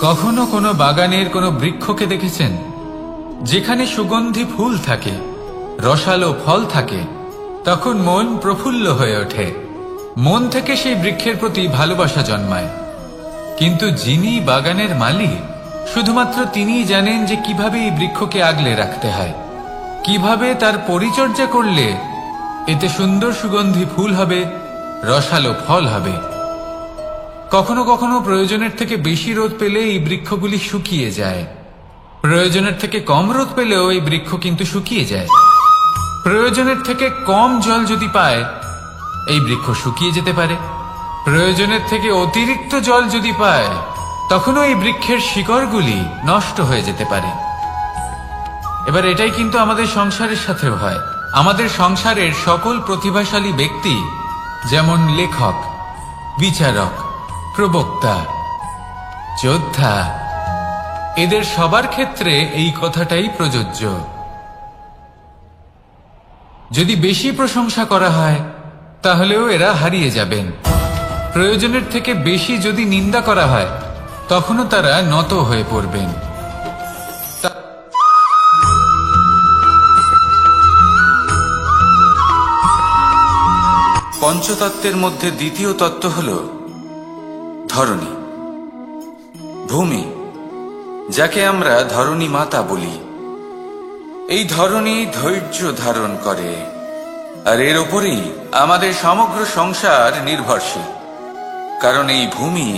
কখনো কোনো বাগানের কোনো বৃক্ষকে দেখেছেন যেখানে সুগন্ধি ফুল থাকে, রসালো ফল থাকে? তখন মন প্রফুল্ল হয়ে ওঠে, মন থেকে সেই বৃক্ষের প্রতি ভালোবাসা জন্মায়। কিন্তু যিনি বাগানের মালিক, শুধুমাত্র তিনিই জানেন যে কিভাবে এই বৃক্ষকে আগলে রাখতে হয়, কিভাবে তার পরিচর্যা করলে এতে সুন্দর সুগন্ধি ফুল হবে, রসালো ফল হবে। কখনো কখনো প্রয়োজনের থেকে বেশি রোদ পেলে এই বৃক্ষগুলি শুকিয়ে যায়, প্রয়োজনের থেকে কম রোদ পেলেও এই বৃক্ষ কিন্তু শুকিয়ে যায়। প্রয়োজনের থেকে কম জল যদি পায়, এই বৃক্ষ শুকিয়ে যেতে পারে। প্রয়োজনের থেকে অতিরিক্ত জল যদি পায়, তখনও এই বৃক্ষের শিকড়গুলি নষ্ট হয়ে যেতে পারে। এবার এটাই কিন্তু আমাদের সংসারের সাথেও হয়। আমাদের সংসারের সকল প্রতিভাশালী ব্যক্তি, যেমন লেখক, বিচারক, প্রবক্তা, যোদ্ধা, এদের সবার ক্ষেত্রে এই কথাটাই প্রযোজ্য। যদি বেশি প্রশংসা করা হয়, তাহলেও এরা হারিয়ে যাবেন। প্রয়োজনের থেকে বেশি যদি নিন্দা করা হয়, তখনও তারা নত হয়ে পড়বেন। পঞ্চতত্ত্বের মধ্যে দ্বিতীয় তত্ত্ব হল ধরণী, ভূমি, যাকে আমরা ধরণী মাতা বলি। এই ধরণী ধৈর্য ধারণ করে, আর এর উপরেই আমাদের সমগ্র সংসার নির্ভরশীল। কারণ এই ভূমি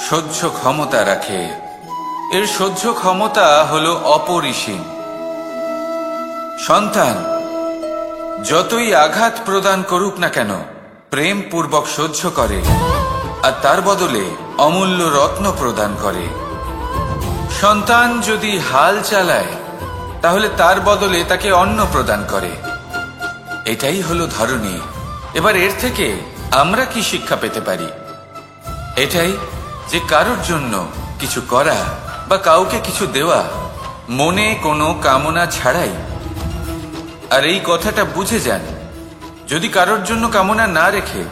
সহ্য ক্ষমতা রাখে, এর সহ্য ক্ষমতা হল অপরিসীম। সন্তান যতই আঘাত প্রদান করুক না কেন, প্রেম পূর্বক সহ্য করে, আর তার বদলে অমূল্য রত্ন প্রদান করে। সন্তান যদি হাল চালায়, তাহলে তার বদলে তাকে অন্ন প্রদান করে। এটাই হলো ধরণী। এবার এর থেকে আমরা কি শিক্ষা পেতে পারি? এটাই যে কারোর জন্য কিছু করা বা কাউকে কিছু দেওয়া মনে কোনো কামনা ছাড়াই। আর এই কথাটা বুঝে যান, যদি কারোর জন্য কামনা না রেখে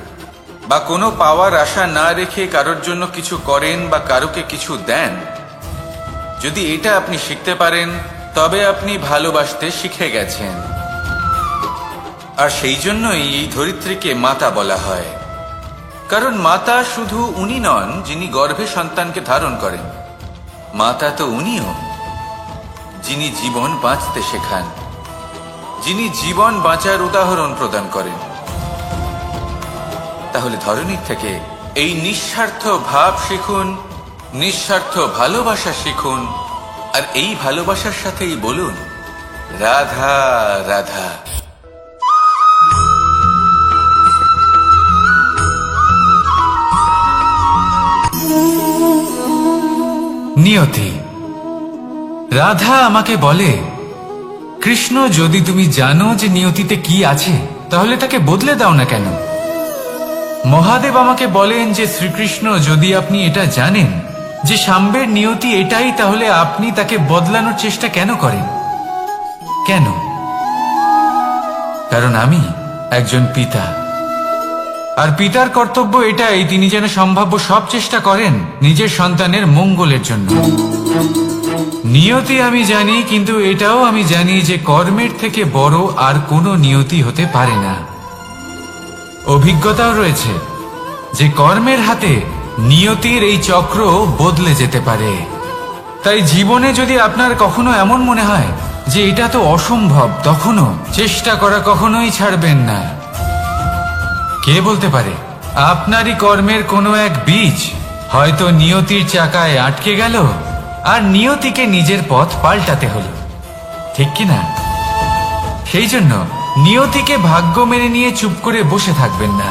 বা কোনো পাওয়ার আশা না রেখে কারোর জন্য কিছু করেন বা কারোকে কিছু দেন, যদি এটা আপনি শিখতে পারেন, তবে আপনি ভালোবাসতে শিখে গেছেন। আর সেই জন্যই এই ধরিত্রীকে মাতা বলা হয়। কারণ মাতা শুধু উনি নন যিনি গর্ভে সন্তানকে ধারণ করেন, মাতা তো উনিও যিনি জীবন বাঁচতে শেখান, যিনি জীবন বাঁচার উদাহরণ প্রদান করেন। তাহলে ধরণীর থেকে এই নিঃস্বার্থ ভাব শিখুন, নিঃস্বার্থ ভালোবাসা শিখুন, আর এই ভালোবাসার সাথেই বলুন রাধা রাধা। নিয়তি। রাধা আমাকে বলে, কৃষ্ণ, যদি তুমি জানো যে নিয়তিতে কি আছে, তাহলে তাকে বদলে দাও না কেন? মহাদেব আমাকে বলেন যে শ্রীকৃষ্ণ, যদি আপনি এটা জানেন যে সাম্বের নিয়তি এটাই, তাহলে আপনি তাকে বদলানোর চেষ্টা কেন করেন? কেন? কারণ আমি একজন পিতা, আর পিতার কর্তব্য এটাই, তিনি যেন সম্ভাব্য সব চেষ্টা করেন নিজের সন্তানের মঙ্গলের জন্য। নিয়তি আমি জানি, কিন্তু এটাও আমি জানি যে কর্মের থেকে বড় আর কোনো নিয়তি হতে পারে না। অভিজ্ঞতাও রয়েছে যে কর্মের হাতে নিয়তির এই চক্র বদলে যেতে পারে। তাই জীবনে যদি আপনার কখনো এমন মনে হয় যে এটা তো অসম্ভব, তখনও চেষ্টা করা কখনোই ছাড়বেন না। কে বলতে পারে আপনারই কর্মের কোনো এক বীজ হয়তো নিয়তির চাকায় আটকে গেল, আর নিয়তিকে নিজের পথ পাল্টাতে হলো, ঠিক কিনা? সেই জন্য নিয়তিকে ভাগ্য মেনে নিয়ে চুপ করে বসে থাকবেন না।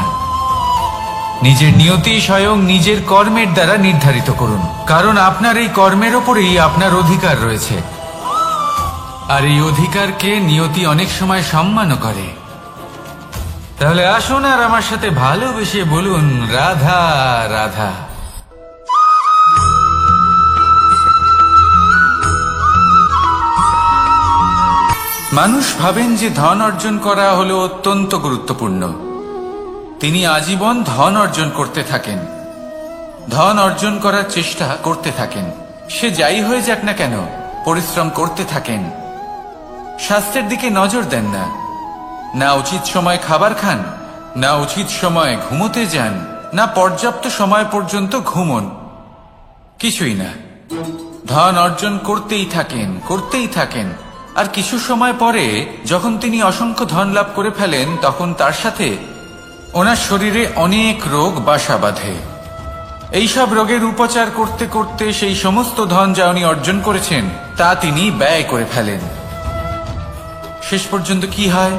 নিজের নিয়তি স্বয়ং নিজের কর্মের দ্বারা নির্ধারিত করুন, কারণ আপনার এই কর্মের ওপরেই আপনার অধিকার রয়েছে। আর এই অধিকারকে নিয়তি অনেক সময় সম্মানও করে। তাহলে আসুন আর আমার সাথে ভালোবেসে বলুন রাধা রাধা। মানুষ ভাবেন যে ধন অর্জন করা হলো অত্যন্ত গুরুত্বপূর্ণ। তিনি আজীবন ধন অর্জন করতে থাকেন, ধন অর্জন করার চেষ্টা করতে থাকেন। সে যাই হয়ে যাক না কেন, পরিশ্রম করতে থাকেন। স্বাস্থ্যের দিকে নজর দেন না, না উচিত সময় খাবার খান, না উচিত সময় ঘুমোতে যান, না পর্যাপ্ত সময় পর্যন্ত ঘুমন, কিছুই না। ধন অর্জন করতেই থাকেন, করতেই থাকেন। আর কিছু সময় পরে যখন তিনি অসংখ্য ধন লাভ করে ফেলেন, তখন তার সাথে ওনার শরীরে অনেক রোগ বাসা বাঁধে। এইসব রোগের উপচার করতে করতে সেই সমস্ত ধন যা উনি অর্জন করেছেন তা তিনি ব্যয় করে ফেলেন। শেষ পর্যন্ত কি হয়?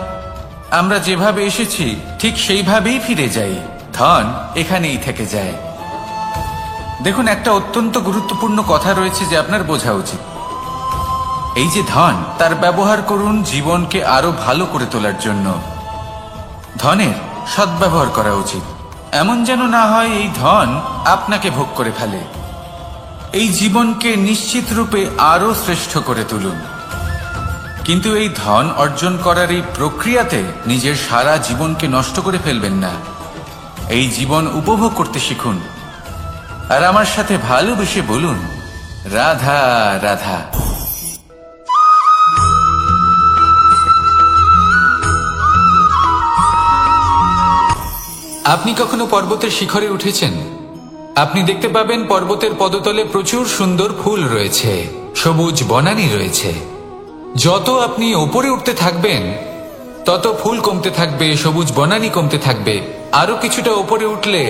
আমরা যেভাবে এসেছি ঠিক সেইভাবেই ফিরে যাই, ধন এখানেই থেকে যায়। দেখুন, একটা অত্যন্ত গুরুত্বপূর্ণ কথা রয়েছে যে আপনার বোঝা উচিত। এই যে ধন, তার ব্যবহার করুন জীবনকে আরো ভালো করে তোলার জন্য। ধনের সদ্ব্যবহার করা উচিত, এমন যেন না হয় এই ধন আপনাকে ভোগ করে ফেলে। এই জীবনকে নিশ্চিত রূপে আরো শ্রেষ্ঠ করে তুলুন। কিন্তু এই ধন অর্জন করার এই প্রক্রিয়াতে নিজের সারা জীবনকে নষ্ট করে ফেলবেন না। এই জীবন উপভোগ করতে শিখুন। আর আমার সাথে ভালোবেসে বলুন, রাধা রাধা। আপনি কখনো পর্বতের শিখরে উঠেছেন? আপনি দেখতে পাবেন পর্বতের পদতলে প্রচুর সুন্দর ফুল রয়েছে, সবুজ বনানী রয়েছে। যত আপনি ওপরে উঠতে থাকবেন তত ফুল কমতে থাকবে, সবুজ বনানী কমতে থাকবে। আরো কিছুটা ওপরে উঠলে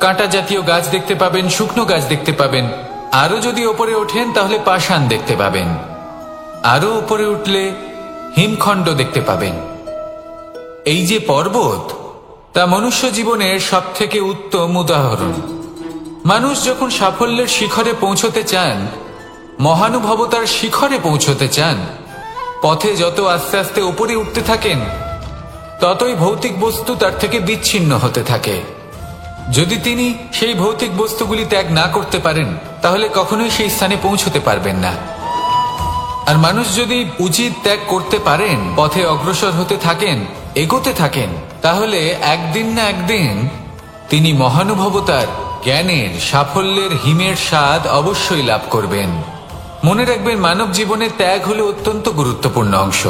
কাঁটা জাতীয় গাছ দেখতে পাবেন, শুকনো গাছ দেখতে পাবেন। আরো যদি ওপরে ওঠেন তাহলে পাষাণ দেখতে পাবেন। আরো উপরে উঠলে হিমখণ্ড দেখতে পাবেন। এই যে পর্বত, তা মনুষ্য জীবনের সবথেকে উত্তম উদাহরণ। মানুষ যখন সাফল্যের শিখরে পৌঁছতে চান, মহানুভবতার শিখরে পৌঁছতে চান, পথে যত আস্তে আস্তে উপরে উঠতে থাকেন ততই ভৌতিক বস্তু তার থেকে বিচ্ছিন্ন হতে থাকে। যদি তিনি সেই ভৌতিক বস্তুগুলি ত্যাগ না করতে পারেন তাহলে কখনোই সেই স্থানে পৌঁছতে পারবেন না। আর মানুষ যদি উচিত ত্যাগ করতে পারেন, পথে অগ্রসর হতে থাকেন, এগোতে থাকেন, তাহলে একদিন না একদিন তিনি মহানুভবতার, জ্ঞানের, সাফল্যের হিমের স্বাদ অবশ্যই লাভ করবেন। মনে রাখবেন, মানব জীবনে ত্যাগ হলো অত্যন্ত গুরুত্বপূর্ণ অংশ।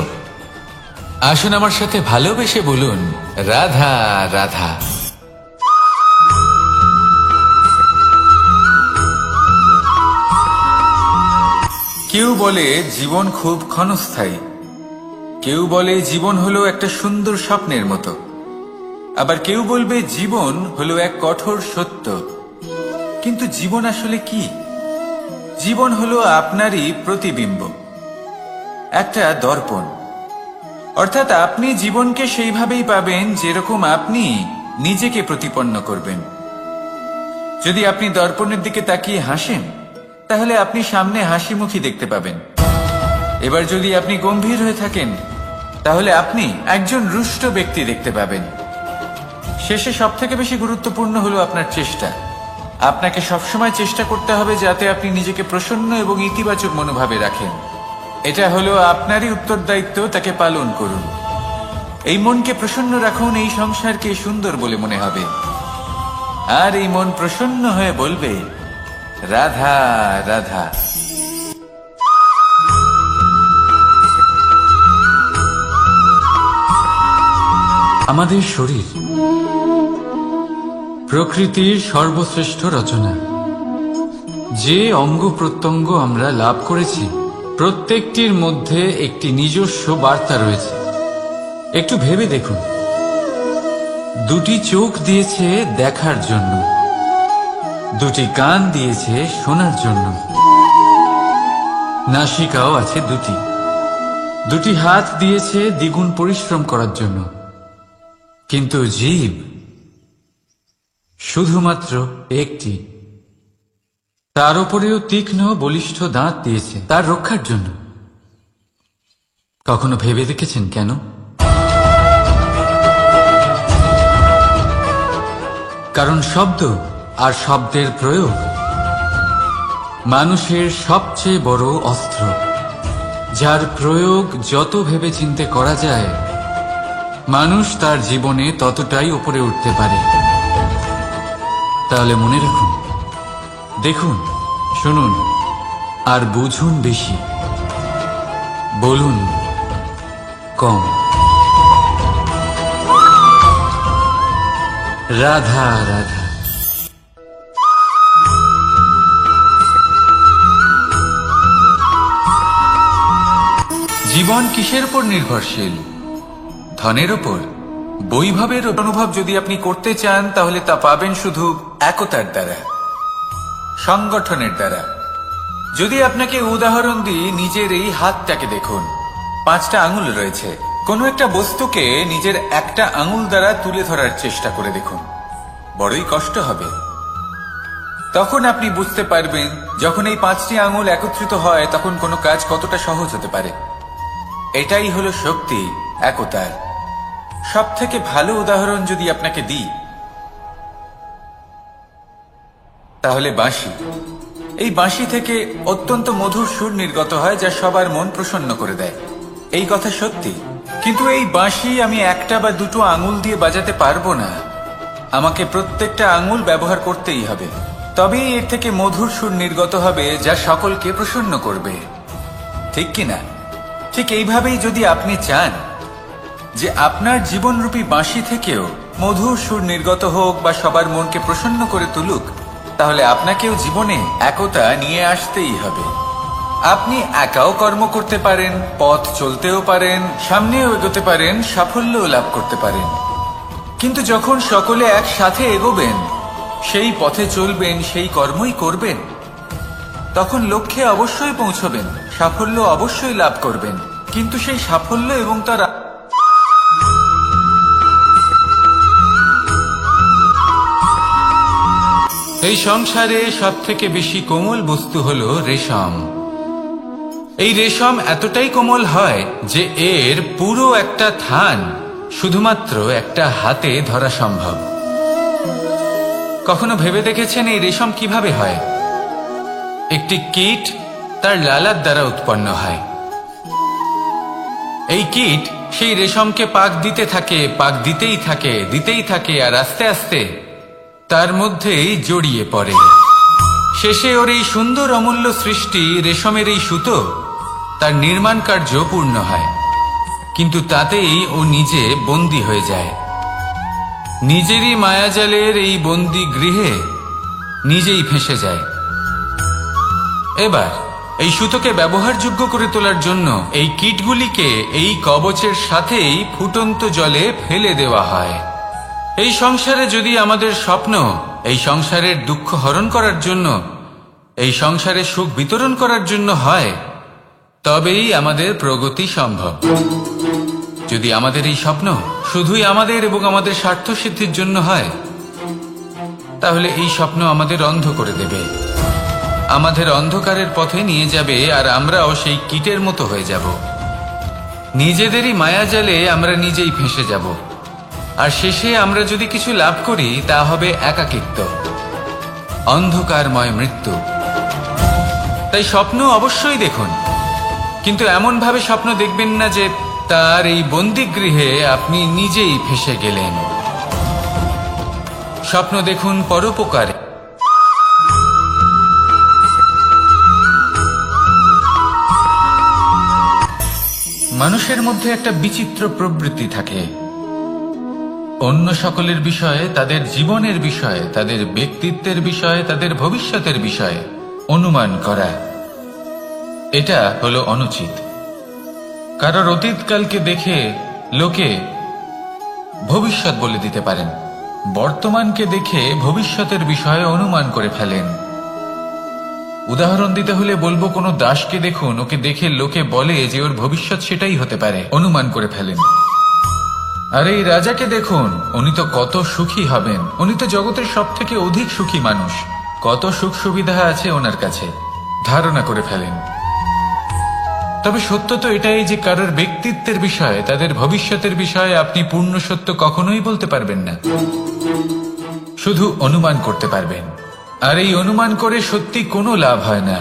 আসুন আমার সাথে ভালোবেসে বলুন, রাধা রাধা। কেউ বলে জীবন খুব ক্ষণস্থায়ী, কেউ বলে জীবন হলো একটা সুন্দর স্বপ্নের মতো, আবার কেউ বলবে জীবন হলো এক কঠোর সত্য। কিন্তু জীবন আসলে কি? জীবন হলো আপনারই প্রতিবিম্ব, একটা দর্পণ। অর্থাৎ আপনি জীবনকে সেইভাবেই পাবেন যেরকম আপনি নিজেকে প্রতিপন্ন করবেন। যদি আপনি দর্পণের দিকে তাকিয়ে হাসেন তাহলে আপনি সামনে হাসি মুখী দেখতে পাবেন। এবার যদি আপনি গম্ভীর হয়ে থাকেন তাহলে আপনি একজন রুষ্ট ব্যক্তি দেখতে পাবেন। শেষে সবথেকে বেশি গুরুত্বপূর্ণ হলো আপনার চেষ্টা। আপনাকে সবসময় চেষ্টা করতে হবে যাতে আপনি নিজেকে প্রসন্ন এবং ইতিবাচক মনোভাবে রাখেন। এটা হলো আপনারই উত্তরদায়িত্ব, তাকে পালন করুন। এই মনকে প্রসন্ন রাখুন, এই সংসারকে সুন্দর বলে মনে হবে। আর এই মন প্রসন্ন হয়ে বলবে, রাধা রাধা। আমাদের শরীর প্রকৃতির সর্বশ্রেষ্ঠ রচনা। যে অঙ্গ প্রত্যঙ্গ আমরা লাভ করেছি প্রত্যেকটির মধ্যে একটি নিজস্ব বার্তা রয়েছে। একটু ভেবে দেখুন, দুটি চোখ দিয়েছে দেখার জন্য, দুটি কান দিয়েছে শোনার জন্য, নাসিকাও আছে দুটি, দুটি হাত দিয়েছে দ্বিগুণ পরিশ্রম করার জন্য। কিন্তু জীব শুধুমাত্র একটি। তার উপরেও তীক্ষ্ণ বলিষ্ঠ দাঁত দিয়েছে তার রক্ষার জন্য। কখনো ভেবে দেখেছেন কেন? কারণ শব্দ আর শব্দের প্রয়োগ মানুষের সবচেয়ে বড় অস্ত্র, যার প্রয়োগ যত ভেবে চিন্তে করা যায় মানুষ তার জীবনে ততটাই উপরে উঠতে পারে। তাহলে মনে রাখুন, দেখুন, শুনুন আর বুঝুন বেশি, বলুন কম। রাধা রাধা। জীবন কিসের উপর নির্ভরশীল? ধনের ওপর? বৈভবের অনুভব যদি আপনি করতে চান তাহলে তা পাবেন শুধু একতার দ্বারা, সংগঠনের দ্বারা। যদি আপনাকে উদাহরণ দিই, নিজের এই হাতটাকে দেখুন, 5টা আঙুল রয়েছে। কোনো একটা বস্তুকে নিজের একটা আঙুল দ্বারা তুলে ধরার চেষ্টা করে দেখুন, বড়ই কষ্ট হবে। তখন আপনি বুঝতে পারবেন যখন এই 5টি আঙুল একত্রিত হয় তখন কোনো কাজ কতটা সহজ হতে পারে। এটাই হলো শক্তি, একতার। সব থেকে ভালো উদাহরণ যদি আপনাকে দিই তাহলে বাঁশি। এই বাঁশি থেকে অত্যন্ত মধুর সুর নির্গত হয় যা সবার মন প্রসন্ন করে দেয়। এই কথা সত্যি, কিন্তু এই বাঁশি আমি একটা বা দুটো আঙুল দিয়ে বাজাতে পারবো না। আমাকে প্রত্যেকটা আঙুল ব্যবহার করতেই হবে, তবেই এর থেকে মধুর সুর নির্গত হবে যা সকলকে প্রসন্ন করবে, ঠিক কিনা? ঠিক এইভাবেই যদি আপনি চান যে আপনার জীবনরূপী বাঁশি থেকেও মধুর সুর নির্গত হোক বা সবার মনকে প্রসন্ন করে তুলুক, তাহলে আপনাকেও জীবনে একতা নিয়ে আসতেই হবে। আপনি একাও কর্ম করতে পারেন, পথ চলতেও পারেন, সামনেও এগোতে পারেন, সাফল্যও লাভ করতে পারেন। কিন্তু যখন সকলে একসাথে এগোবেন, সেই পথে চলবেন, সেই কর্মই করবেন, তখন লক্ষ্যে অবশ্যই পৌঁছবেন, সাফল্য অবশ্যই লাভ করবেন। কিন্তু সেই সাফল্য এবং তার এই সংসারে সব থেকে বেশি কোমল বস্তু হলো রেশম। এই রেশম এতটাই কোমল হয় যে এর পুরো একটা থান শুধুমাত্র একটা হাতে ধরা সম্ভব। কখনো ভেবে দেখেছেন এই রেশম কিভাবে হয়? একটি কীট তার লালার দ্বারা উৎপন্ন হয়। এই কীট সেই রেশমকে পাক দিতে থাকে, পাক দিতেই থাকে, আর আস্তে আস্তে তার মধ্যেই জড়িয়ে পড়ে। শেষে ওর এই সুন্দর অমূল্য সৃষ্টি রেশমের এই সুতো, তার নির্মাণ কার্য পূর্ণ হয়। কিন্তু তাতেই ও নিজে বন্দী হয়ে যায়। নিজেরই মায়াজালের এই বন্দী গৃহে নিজেই ফেঁসে যায়। এবার এই সুতোকে ব্যবহারযোগ্য করে তোলার জন্য এই কীটগুলিকে এই কবচের সাথেই ফুটন্ত জলে ফেলে দেওয়া হয়। এই সংসারে যদি আমাদের স্বপ্ন এই সংসারের দুঃখ হরণ করার জন্য, এই সংসারে সুখ বিতরণ করার জন্য হয়, তবেই আমাদের প্রগতি সম্ভব। যদি আমাদের এই স্বপ্ন শুধুই আমাদের এবং আমাদের স্বার্থ সিদ্ধির জন্য হয়, তাহলে এই স্বপ্ন আমাদের অন্ধ করে দেবে, আমাদের অন্ধকারের পথে নিয়ে যাবে, আর আমরাও সেই কীটের মতো হয়ে যাব। নিজেদেরই মায়াজালে আমরা নিজেই ফেঁসে যাব, আর শেষে আমরা যদি কিছু লাভ করি তা হবে একাকিত্ব, অন্ধকারময় মৃত্যু। তাই স্বপ্ন অবশ্যই দেখুন, কিন্তু এমন ভাবে স্বপ্ন দেখবেন না যে তার এই বন্দিগৃহে আপনি নিজেই ফেঁসে গেলেন। স্বপ্ন দেখুন পরোপকারে। মানুষের মধ্যে একটা বিচিত্র প্রবৃত্তি থাকে, অন্য সকলের বিষয়ে, তাদের জীবনের বিষয়ে, তাদের ব্যক্তিত্বের বিষয়ে, তাদের ভবিষ্যতের বিষয়ে অনুমান করা। এটা হলো অনুচিত। কারোর অতীতকালকে দেখে লোকে ভবিষ্যৎ বলে দিতে পারেন, বর্তমানকে দেখে ভবিষ্যতের বিষয়ে অনুমান করে ফেলেন। উদাহরণ দিতে হলে বলবো, কোনো দাসকে দেখুন, ওকে দেখে লোকে বলে যে ওর ভবিষ্যৎ সেটাই হতে পারে, অনুমান করে ফেলেন। আর এই রাজাকে দেখুন, উনি তো কত সুখী হবেন, উনি তো জগতের সব থেকে অধিক সুখী মানুষ, কত সুখ সুবিধা আছে ওনার কাছে, ধারণা করে ফেলেন। তবে সত্য তো এটাই যে কারোর ব্যক্তিত্বের বিষয়ে, তাদের ভবিষ্যতের বিষয়ে আপনি পূর্ণ সত্য কখনোই বলতে পারবেন না, শুধু অনুমান করতে পারবেন। আর এই অনুমান করে সত্যি কোনো লাভ হয় না,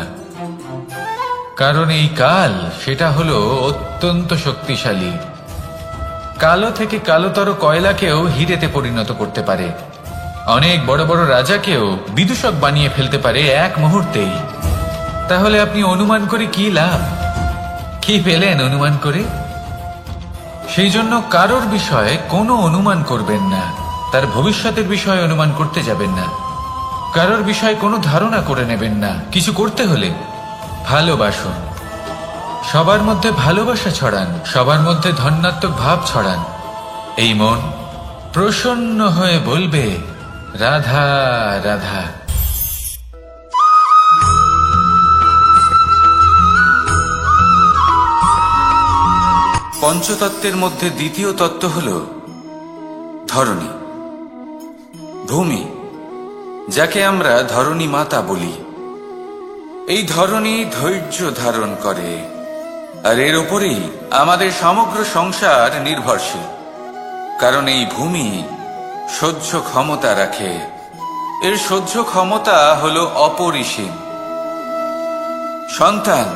কারণ এই কাল সেটা হলো অত্যন্ত শক্তিশালী। কালো থেকে কালোতর কয়লাকেও হিরেতে পরিণত করতে পারে। অনেক বড় বড় রাজাকেও বিদূষক বানিয়ে ফেলতে পারে এক মুহূর্তেই। তাহলে আপনি অনুমান করে কি লাভ? কি পেলেন অনুমান করে? সেই জন্য কারোর বিষয়ে কোনো অনুমান করবেন না, তার ভবিষ্যতের বিষয়ে অনুমান করতে যাবেন না, কারোর বিষয়ে কোনো ধারণা করে নেবেন না। কিছু করতে হলে ভালোবাসুন, সবার মধ্যে ভালোবাসা ছড়ান, সবার মধ্যে ধন্যাত্মক ভাব ছড়ান। এই মন প্রসন্ন হয়ে বলবে, রাধা রাধা। পঞ্চতত্ত্বের মধ্যে দ্বিতীয় তত্ত্ব হল ধরণী, ভূমি, যাকে আমরা ধরণী মাতা বলি। এই ধরণী ধৈর্য ধারণ করে, আর এর উপরেই আমাদের সমগ্র সংসার নির্ভরশীল। কারণ এই ভূমি সহ্য ক্ষমতা রাখে, এর সহ্য ক্ষমতা হল অপরিসীম। সন্তান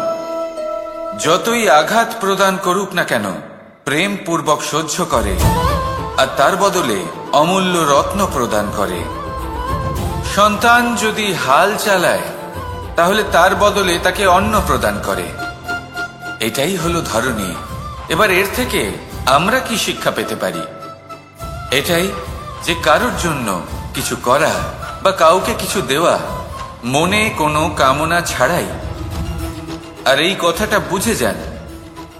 যতই আঘাত প্রদান করুক না কেন, প্রেম পূর্বক সহ্য করে, আর তার বদলে অমূল্য রত্ন প্রদান করে। সন্তান যদি হাল চালায়, তাহলে তার বদলে তাকে অন্ন প্রদান করে। এটাই হলো ধরণী। এবার এর থেকে আমরা কি শিক্ষা পেতে পারি? এটাই যে কারোর জন্য কিছু করা বা কাউকে কিছু দেওয়া মনে কোনো কামনা ছাড়াই। আর এই কথাটা বুঝে যান,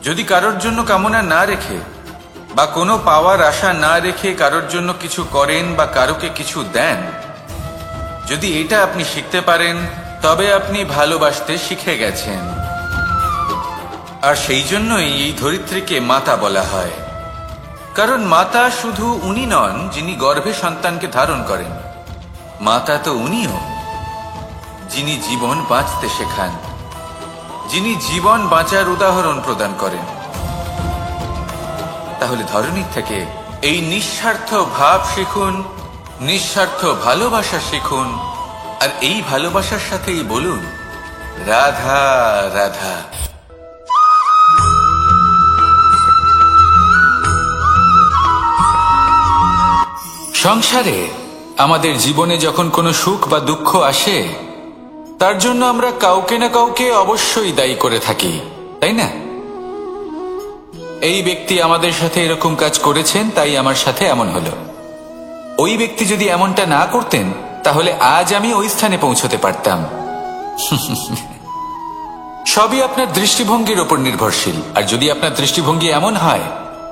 যদি কারোর জন্য কামনা না রেখে বা কোনো পাওয়ার আশা না রেখে কারোর জন্য কিছু করেন বা কারোকে কিছু দেন, যদি এটা আপনি শিখতে পারেন, তবে আপনি ভালোবাসতে শিখে গেছেন। আর সেই জন্যই এই ধরিত্রীকে মাতা বলা হয়। কারণ মাতা শুধু উনি নন যিনি গর্ভে সন্তানকে ধারণ করেন, মাতা তো উনিও যিনি জীবন বাঁচতে শেখান, যিনি জীবন বাঁচার উদাহরণ প্রদান করেন। তাহলে ধরণীর থেকে এই নিঃস্বার্থ ভাব শিখুন, নিঃস্বার্থ ভালোবাসা শিখুন, আর এই ভালোবাসার সাথেই বলুন, রাধা রাধা। সংসারে আমাদের জীবনে যখন কোনো সুখ বা দুঃখ আসে, তার জন্য আমরা কাউকে না কাউকে অবশ্যই দায়ী করে থাকি, তাই না? এই ব্যক্তি আমাদের সাথে এরকম কাজ করেছেন, তাই আমার সাথে এমন হলো। ওই ব্যক্তি যদি এমনটা না করতেন, তাহলে আজ আমি ওই স্থানে পৌঁছতে পারতাম। সবই আপনার দৃষ্টিভঙ্গির ওপর নির্ভরশীল। আর যদি আপনার দৃষ্টিভঙ্গি এমন হয়,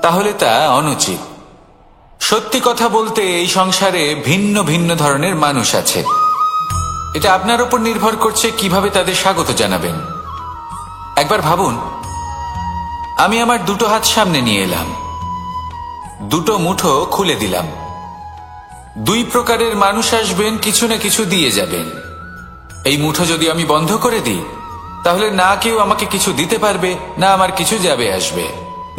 তাহলে তা অনুচিত। সত্যি কথা বলতে, এই সংসারে ভিন্ন ভিন্ন ধরনের মানুষ আছে। এটা আপনার উপর নির্ভর করছে কিভাবে তাদের স্বাগত জানাবেন। একবার ভাবুন, আমি আমার দুটো হাত সামনে নিয়ে এলাম, দুটো মুঠো খুলে দিলাম। দুই প্রকারের মানুষ আসবেন, কিছু না কিছু দিয়ে যাবেন। এই মুঠো যদি আমি বন্ধ করে দিই, তাহলে না কেউ আমাকে কিছু দিতে পারবে, না আমার কিছু যাবে আসবে।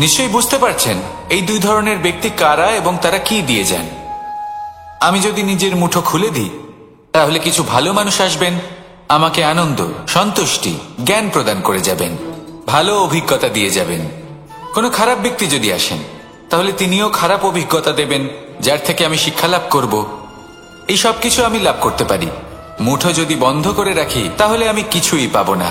নিশ্চয়ই বুঝতে পারছেন এই দুই ধরনের ব্যক্তি কারা এবং তারা কি দিয়ে যান। আমি যদি নিজের মুঠো খুলে দিই, তাহলে কিছু ভালো মানুষ আসবেন, আমাকে আনন্দ, সন্তুষ্টি, জ্ঞান প্রদান করে যাবেন, ভালো অভিজ্ঞতা দিয়ে যাবেন। কোনো খারাপ ব্যক্তি যদি আসেন, তাহলে তিনিও খারাপ অভিজ্ঞতা দেবেন, যার থেকে আমি শিক্ষা লাভ করব। এই সব কিছু আমি লাভ করতে পারি। মুঠো যদি বন্ধ করে রাখি, তাহলে আমি কিছুই পাবো না।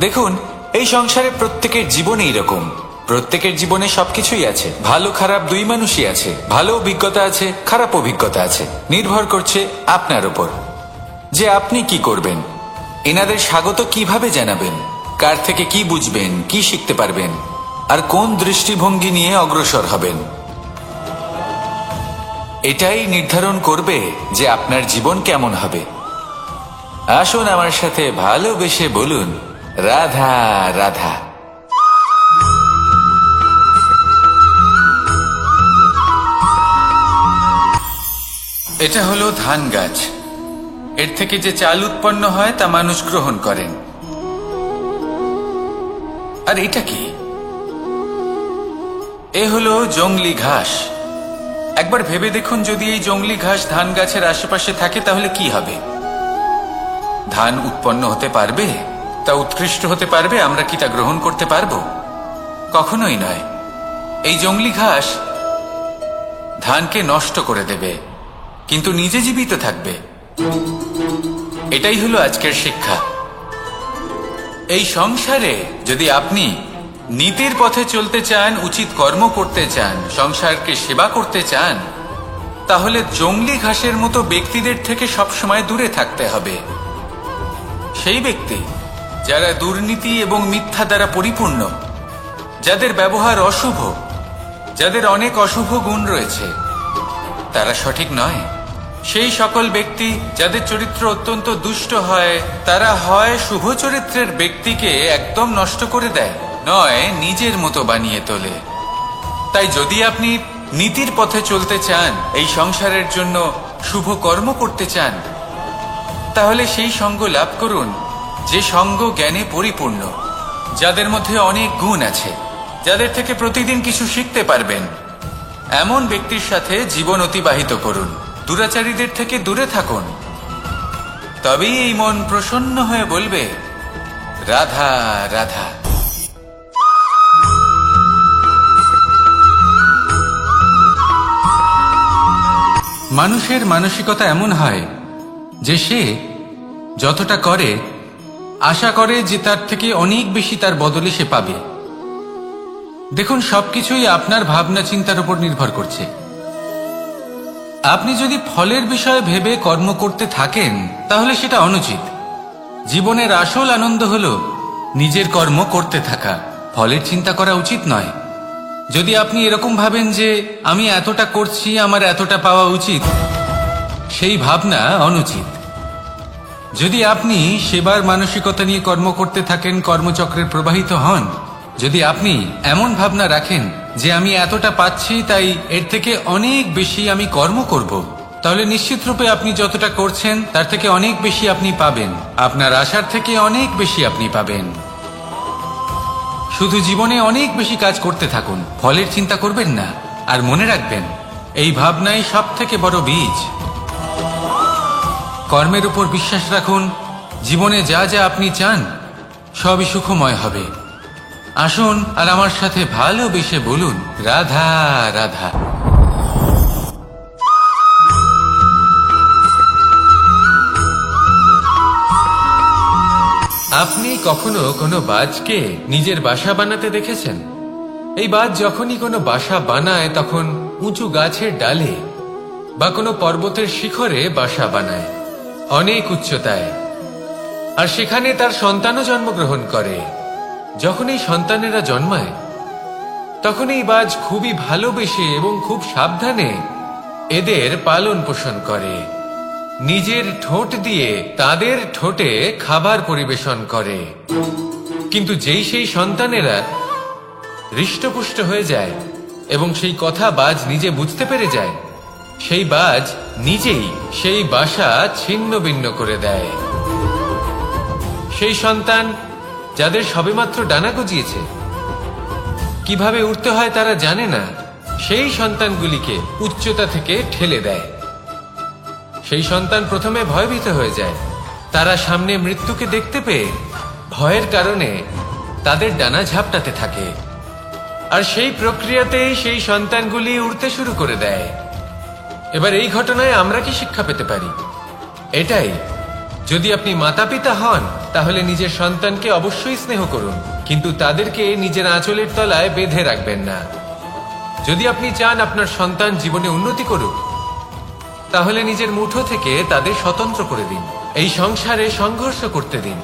দেখুন, এই সংসারে প্রত্যেকের জীবনে এরকম। প্রত্যেকের জীবনে সবকিছুই আছে, ভালো খারাপ দুই মানুষই আছে। ভালো অভিজ্ঞতা আছে, খারাপ অভিজ্ঞতা আছে। নির্ভর করছে আপনার উপর যে আপনি কি করবেন, এনাদের স্বাগত কিভাবে জানাবেন, কার থেকে কি বুঝবেন, কি শিখতে পারবেন, আর কোন দৃষ্টিভঙ্গি নিয়ে অগ্রসর হবেন। এটাই নির্ধারণ করবে যে আপনার জীবন কেমন হবে। আসুন আমার সাথে ভালোবেসে বলুন, রাধা রাধা। এটা হলো ধান গাছ। এর থেকে যে চাল উৎপন্ন হয় তা মানুষ গ্রহণ করেন। আর এটা কি? এ হলো জংলি ঘাস। একবার ভেবে দেখুন, যদি এই জংলি ঘাস ধান গাছের আশেপাশে থাকে, তাহলে কি হবে? ধান উৎপন্ন হতে পারবে? তা উৎকৃষ্ট হতে পারবে? আমরা কি তা গ্রহণ করতে পারবো? কখনোই নয়। এই জংলি ঘাস ধানকে নষ্ট করে দেবে। কিন্তু নিজে জীবিত থাকবে। এটাই হলো আজকের শিক্ষা। এই সংসারে যদি আপনি নীতির পথে চলতে চান, উচিত কর্ম করতে চান, সংসারকে সেবা করতে চান, তাহলে জংলি ঘাসের মতো ব্যক্তিদের থেকে সবসময় দূরে থাকতে হবে। সেই ব্যক্তি যারা দুর্নীতি এবং মিথ্যা দ্বারা পরিপূর্ণ, যাদের ব্যবহার অশুভ, যাদের অনেক অশুভ গুণ রয়েছে, তারা সঠিক নয়। সেই সকল ব্যক্তি যাদের চরিত্র অত্যন্ত দুষ্ট হয়, তারা হয় শুভ চরিত্রের ব্যক্তিকে একদম নষ্ট করে দেয়, নয় নিজের মতো বানিয়ে তোলে। তাই যদি আপনি নীতির পথে চলতে চান, এই সংসারের জন্য শুভ কর্ম করতে চান, তাহলে সেই সঙ্গ লাভ করুন যে সঙ্গ জ্ঞানে পরিপূর্ণ, যাদের মধ্যে অনেক গুণ আছে, যাদের থেকে প্রতিদিন কিছু শিখতে পারবেন। এমন ব্যক্তির সাথে জীবন অতিবাহিত করুন, দুরাচারীদের থেকে দূরে থাকুন। তবেই এই মন প্রসন্ন হয়ে বলবে, রাধা রাধা। মানুষের মানসিকতা এমন হয় যে সে যতটা করে আশা করে যে তার থেকে অনেক বেশি তার বদলে সে পাবে। দেখুন, সবকিছুই আপনার ভাবনা চিন্তার উপর নির্ভর করছে। আপনি যদি ফলের বিষয়ে ভেবে কর্ম করতে থাকেন, তাহলে সেটা অনুচিত। জীবনের আসল আনন্দ হলো নিজের কর্ম করতে থাকা, ফলের চিন্তা করা উচিত নয়। যদি আপনি এরকম ভাবেন যে আমি এতটা করছি, আমার এতটা পাওয়া উচিত, সেই ভাবনা অনুচিত। যদি আপনি সেবার মানসিকতা নিয়ে কর্ম করতে থাকেন, কর্মচক্রের প্রবাহিত হন, যদি আপনি এমন ভাবনা রাখেন যে আমি এতটা পাচ্ছি, তাই এর থেকে অনেক বেশি আমি কর্ম করব, তাহলে নিশ্চিত রূপে আপনি যতটা করছেন তার থেকে অনেক বেশি আপনি পাবেন। আপনার আশার থেকে অনেক বেশি আপনি পাবেন। শুধু জীবনে অনেক বেশি কাজ করতে থাকুন, ফলের চিন্তা করবেন না। আর মনে রাখবেন, এই ভাবনাই সব থেকে বড় বীজ। কর্মের উপর বিশ্বাস রাখুন। জীবনে যা যা আপনি চান সবই সুখময় হবে। আসুন আর আমার সাথে ভালোবেসে বলুন, রাধা রাধা। আপনি কখনো কোনো বাজকে নিজের বাসা বানাতে দেখেছেন? এই বাজ যখনই কোনো বাসা বানায়, তখন উঁচু গাছের ডালে বা কোনো পর্বতের শিখরে বাসা বানায়, অনেক উচ্চতায়। আর সেখানে তার সন্তানও জন্মগ্রহণ করে। যখন এই সন্তানেরা জন্মায়, তখন এই বাজ খুবই ভালোবেসে এবং খুব সাবধানে এদের পালন পোষণ করে। নিজের ঠোঁট দিয়ে তাদের ঠোঁটে খাবার পরিবেশন করে। কিন্তু যেই সেই সন্তানেরা হৃষ্টপুষ্ট হয়ে যায় এবং সেই কথা বাজ নিজে বুঝতে পেরে যায়, সেই বাজ নিজেই সেই বাসা ছিন্ন ভিন্ন করে দেয়। সেই সন্তান যাদের সবেমাত্র ডানা গজিয়েছে, কিভাবে উঠতে হয় তারা জানে না, সেই সন্তানগুলিকে উচ্চতা থেকে ঠেলে দেয়। সেই সন্তান প্রথমে ভয়ভীত হয়ে যায়। তারা সামনে মৃত্যুকে দেখতে পেয়ে ভয়ের কারণে তাদের ডানা ঝাপটাতে থাকে। আর সেই প্রক্রিয়াতেই সেই সন্তানগুলি উড়তে শুরু করে দেয়। এবার এই ঘটনায় আমরা কি শিক্ষা পেতে পারি? এটাই, যদি আপনি মাতা পিতা হন, তাহলে নিজের সন্তানকে অবশ্যই স্নেহ করুন, কিন্তু তাদেরকে নিজের আঁচলের তলায় বেঁধে রাখবেন না। যদি আপনি চান আপনার সন্তান জীবনে উন্নতি করুক, তাহলে নিজের মুঠো থেকে তাদের স্বতন্ত্র করে দিন। এই সংসারে সংঘর্ষ করতে দিন।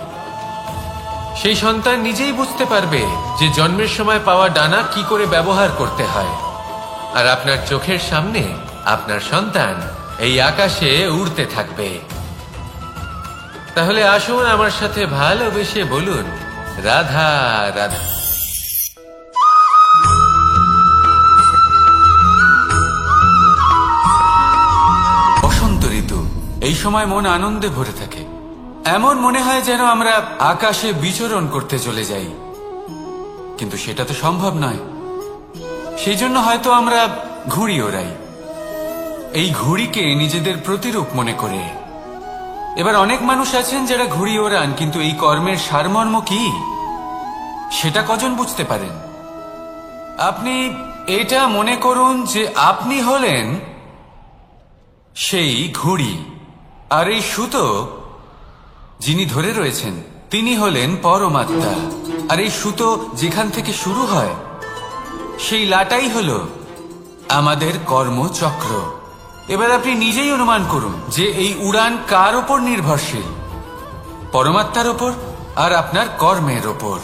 সেই সন্তান নিজেই বুঝতে পারবে যে জন্মের সময় পাওয়া ডানা কি করে ব্যবহার করতে হয়। আর আপনার চোখের সামনে আপনার সন্তান এই আকাশে উড়তে থাকবে। তাহলে আসুন আমার সাথে ভালোবেসে বলুন, রাধা রাধা। বসন্ত ঋতু, এই সময় মন আনন্দে ভরে থাকে। এমন মনে হয় যেন আমরা আকাশে বিচরণ করতে চলে যাই, কিন্তু সেটা তো সম্ভব নয়। সেই জন্য হয়তো আমরা ঘুড়ি ওড়াই, এই ঘুড়িকে নিজেদের প্রতিরূপ মনে করে। এবার অনেক মানুষ আছেন যারা ঘুড়ি ওড়ান, কিন্তু এই কর্মের সারমর্ম কি সেটা কজন বুঝতে পারেন? আপনি এটা মনে করুন যে আপনি হলেন সেই ঘুড়ি। আর এই সুতো যিনি ধরে রয়েছেন তিনি হলেন পরমাত্মা। আর এই সুতো যেখান থেকে শুরু হয় সেই লাটাই হল আমাদের কর্মচক্র। এবার আপনি নিজেই অনুমান করুন যে এই উড়ান কার ওপর নির্ভরশীল, পরমাত্মার ওপর আর আপনার কর্মের ওপর।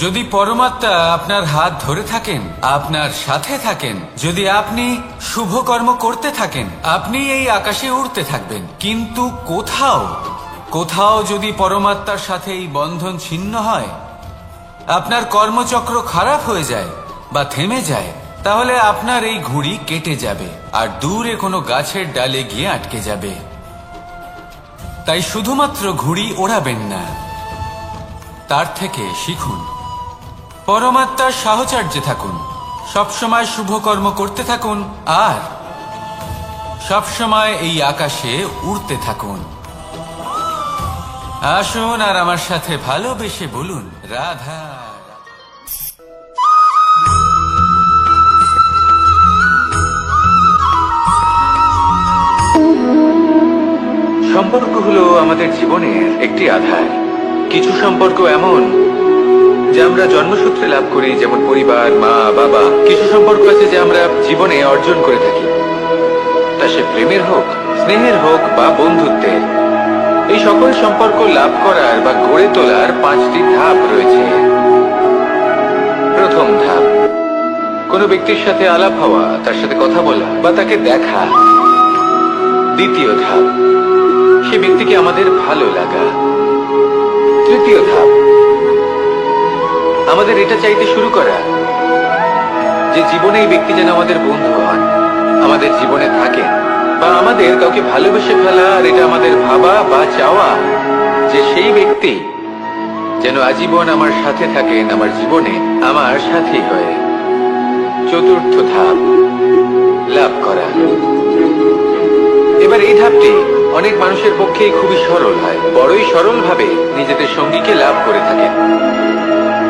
যদি পরমাত্মা আপনার হাত ধরে থাকেন, আপনার সাথে থাকেন, যদি আপনি শুভ কর্ম করতে থাকেন, আপনি এই আকাশে উড়তে থাকবেন। কিন্তু কোথাও যদি পরমাত্মার সাথে এই বন্ধন ছিন্ন হয়, আপনার কর্মচক্র খারাপ হয়ে যায় বা থেমে যায়, তাহলে আপনার এই ঘুড়ি কেটে যাবে আর দূরে কোনো গাছের ডালে গিয়ে আটকে যাবে। তাই শুধুমাত্র ঘুড়ি ওড়াবেন না, তার থেকে শিখুন, পরমাত্মার সাহচর্যে থাকুন, সবসময় শুভ কর্ম করতে থাকুন আর সবসময় এই আকাশে উড়তে থাকুন। আসুন আর আমার সাথে ভালোবেসে বলুন, রাধা। সম্পর্ক হলো আমাদের জীবনের একটি আধার। কিছু সম্পর্ক এমন যে আমরা জন্মসূত্রে লাভ করি, যেমন পরিবার, মা বাবা। কিছু সম্পর্ক আছে যে আমরা জীবনে অর্জন করে থাকি, তা সে প্রেমের হোক, স্নেহের হোক বা বন্ধুত্বের। এই সকল সম্পর্ক লাভ করার বা গড়ে তোলার 5টি ধাপ রয়েছে। প্রথম ধাপ, কোনো ব্যক্তির সাথে আলাপ হওয়া, তার সাথে কথা বলা বা তাকে দেখা। দ্বিতীয় ধাপ, সে ব্যক্তিকে আমাদের ভালো লাগা। তৃতীয় ধাপ, আমাদের এটা চাইতে শুরু করা যে জীবনে এই ব্যক্তি যেন আমাদের বন্ধু হন, আমাদের জীবনে থাকেন, বা আমাদের কাউকে ভালোবেসে ফেলা। আর এটা আমাদের ভাবা বা চাওয়া যে সেই ব্যক্তি যেন আজীবন আমার সাথে থাকেন, আমার জীবনে আমার সাথী হয়ে। চতুর্থ ধাপ, লাভ করা। এবার এই ধাপটি অনেক মানুষের পক্ষেই খুবই সরল হয়, বড়ই সরল ভাবে নিজেদের সঙ্গীকে লাভ করে থাকেন।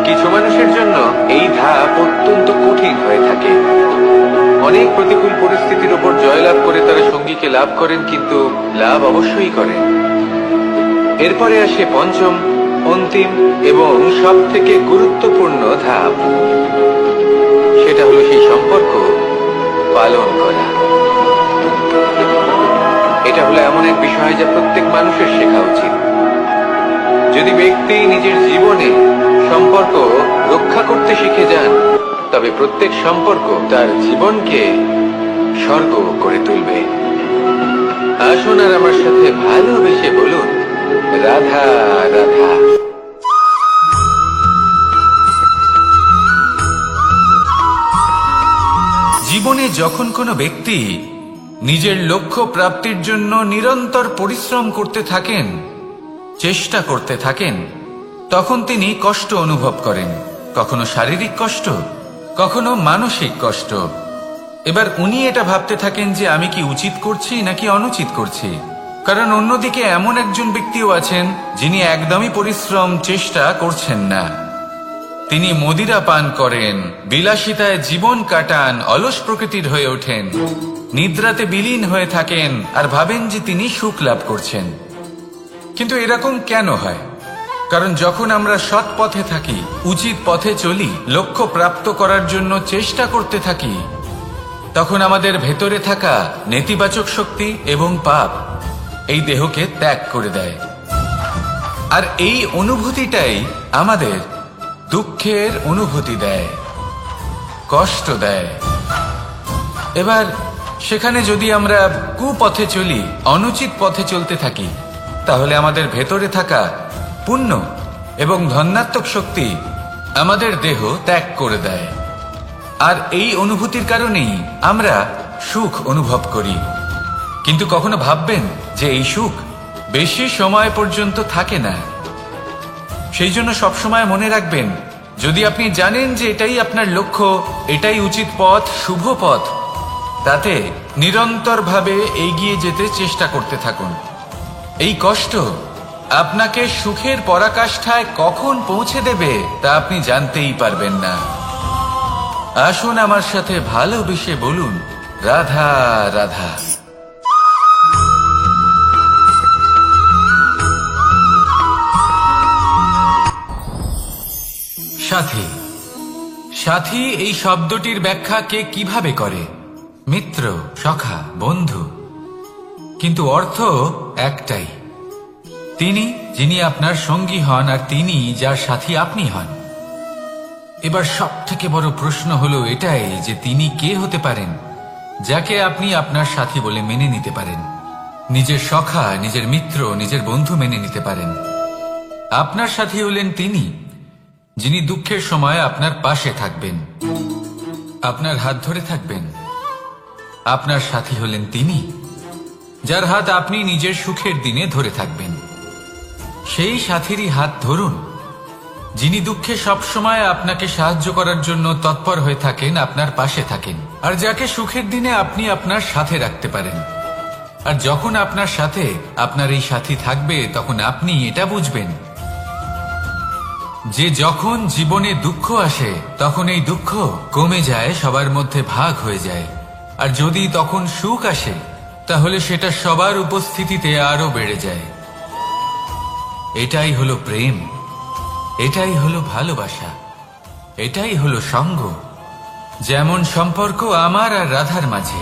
কিছু মানুষের জন্য এই ধাপ অত্যন্ত কঠিন হয়ে থাকে। অনেক প্রতিকূল পরিস্থিতির উপর জয়লাভ করে তারা সঙ্গীকে লাভ করেন, কিন্তু লাভ অবশ্যই করেন। এরপরে আসে পঞ্চম, অন্তিম এবং সব থেকে গুরুত্বপূর্ণ ধাপ। সেটা হলো সেই সম্পর্ক পালন করা। এটা হলো এমন এক বিষয় যা প্রত্যেক মানুষের শেখা উচিত। যদি ব্যক্তি নিজের জীবনে সম্পর্ক রক্ষা করতে শিখে যান, তবে প্রত্যেক সম্পর্ক তার জীবনকে স্বর্গ করে তুলবে। আসুন আর আমার সাথে ভালোবেসে বলুন, রাধা রাধা। জীবনে যখন কোনো ব্যক্তি নিজের লক্ষ্য প্রাপ্তির জন্য নিরন্তর পরিশ্রম করতে থাকেন, চেষ্টা করতে থাকেন, তখন তিনি কষ্ট অনুভব করেন। কখনো শারীরিক কষ্ট, কখনো মানসিক কষ্ট। এবার উনি এটা ভাবতে থাকেন যে আমি কি উচিত করছি নাকি অনুচিত করছি। কারণ অন্যদিকে এমন একজন ব্যক্তিও আছেন যিনি একদমই পরিশ্রম, চেষ্টা করছেন না। তিনি মদিরা পান করেন, বিলাসিতায় জীবন কাটান, অলস প্রকৃতির হয়ে ওঠেন, নিদ্রাতে বিলীন হয়ে থাকেন আর ভাবেন যে তিনি সুখ লাভ করছেন। কিন্তু এরকম কেন হয়? কারণ যখন আমরা সৎ পথে থাকি, উচিত পথে চলি, লক্ষ্য প্রাপ্ত করার জন্য চেষ্টা করতে থাকি, তখন আমাদের ভেতরে থাকা নেতিবাচক শক্তি এবং পাপ এই দেহকে ত্যাগ করে দেয়। আর এই অনুভূতিটাই আমাদের দুঃখের অনুভূতি দেয়, কষ্ট দেয়। এবার সেখানে যদি আমরা কুপথে চলি, অনুচিত পথে চলতে থাকি, তাহলে আমাদের ভেতরে থাকা পুণ্য এবং ধনাত্মক শক্তি আমাদের দেহ ত্যাগ করে দেয়। আর এই অনুভূতির কারণেই আমরা সুখ অনুভব করি। কিন্তু কখনো ভাববেন যে এই সুখ বেশি সময় পর্যন্ত থাকে না। সেই জন্য সবসময় মনে রাখবেন, যদি আপনি জানেন যে এটাই আপনার লক্ষ্য, এটাই উচিত পথ, শুভ পথ, তাতে নিরন্তরভাবে এগিয়ে যেতে চেষ্টা করতে থাকুন। এই কষ্ট আপনাকে সুখের পরাকাষ্ঠায় কখন পৌঁছে দেবে তা আপনি জানতেই পারবেন না। আসুন আমার সাথে ভালোবেসে বলুন, রাধা রাধা। সাথী। সাথী এই শব্দটির ব্যাখ্যা কে কিভাবে করে? মিত্র, সখা, বন্ধু। কিন্তু অর্থ একটাই, তিনি যিনি আপনার সঙ্গী হন আর তিনি যার সাথী আপনি হন। এবার সব থেকে বড় প্রশ্ন হলো এটাই যে তিনি কে হতে পারেন যাকে আপনি আপনার সাথী বলে মেনে নিতে পারেন, নিজের সখা, নিজের মিত্র, নিজের বন্ধু মেনে নিতে পারেন। আপনার সাথী হলেন তিনি যিনি দুঃখের সময় আপনার পাশে থাকবেন, আপনার হাত ধরে থাকবেন। আপনার সাথী হলেন তিনি যার হাত আপনি নিজের সুখের দিনে ধরে থাকবেন। সেই সাথীরই হাত ধরুন যিনি দুঃখে সবসময় আপনাকে সাহায্য করার জন্য তৎপর হয়ে থাকেন, আপনার পাশে থাকেন, আর যাকে সুখের দিনে আপনি আপনার সাথে রাখতে পারেন। আর যখন আপনার সাথে আপনার এই সাথী থাকবে তখন আপনি এটা বুঝবেন যে যখন জীবনে দুঃখ আসে তখন এই দুঃখ কমে যায়, সবার মধ্যে ভাগ হয়ে যায়। আর যদি তখন সুখ আসে তাহলে সেটা সবার উপস্থিতিতে আরো বেড়ে যায়। এটাই হলো প্রেম, এটাই হলো ভালোবাসা, এটাই হলো সঙ্গ। যেমন সম্পর্ক আমার আর রাধার মাঝে।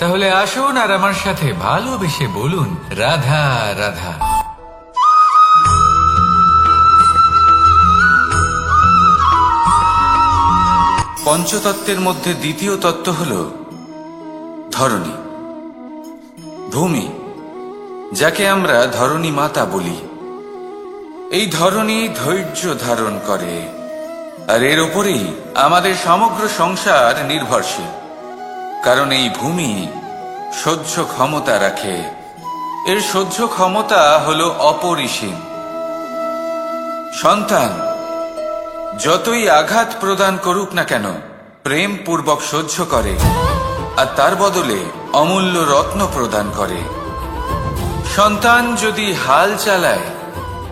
তাহলে আসুন আর আমার সাথে ভালোবেসে বলুন, রাধা রাধা। পঞ্চতত্ত্বের মধ্যে দ্বিতীয় তত্ত্ব হল ধরণী, ভূমি, যাকে আমরা ধরণী মাতা বলি। এই ধরণী ধৈর্য ধারণ করে, আর এর ওপরেই আমাদের সমগ্র সংসার নির্ভরশীল। কারণ এই ভূমি সহ্য ক্ষমতা রাখে, এর সহ্য ক্ষমতা হল অপরিসীম। সন্তান যতই আঘাত প্রদান করুক না কেন প্রেম পূর্বক সহ্য করে, আর তার বদলে অমূল্য রত্ন প্রদান করে। সন্তান যদি হাল চালায়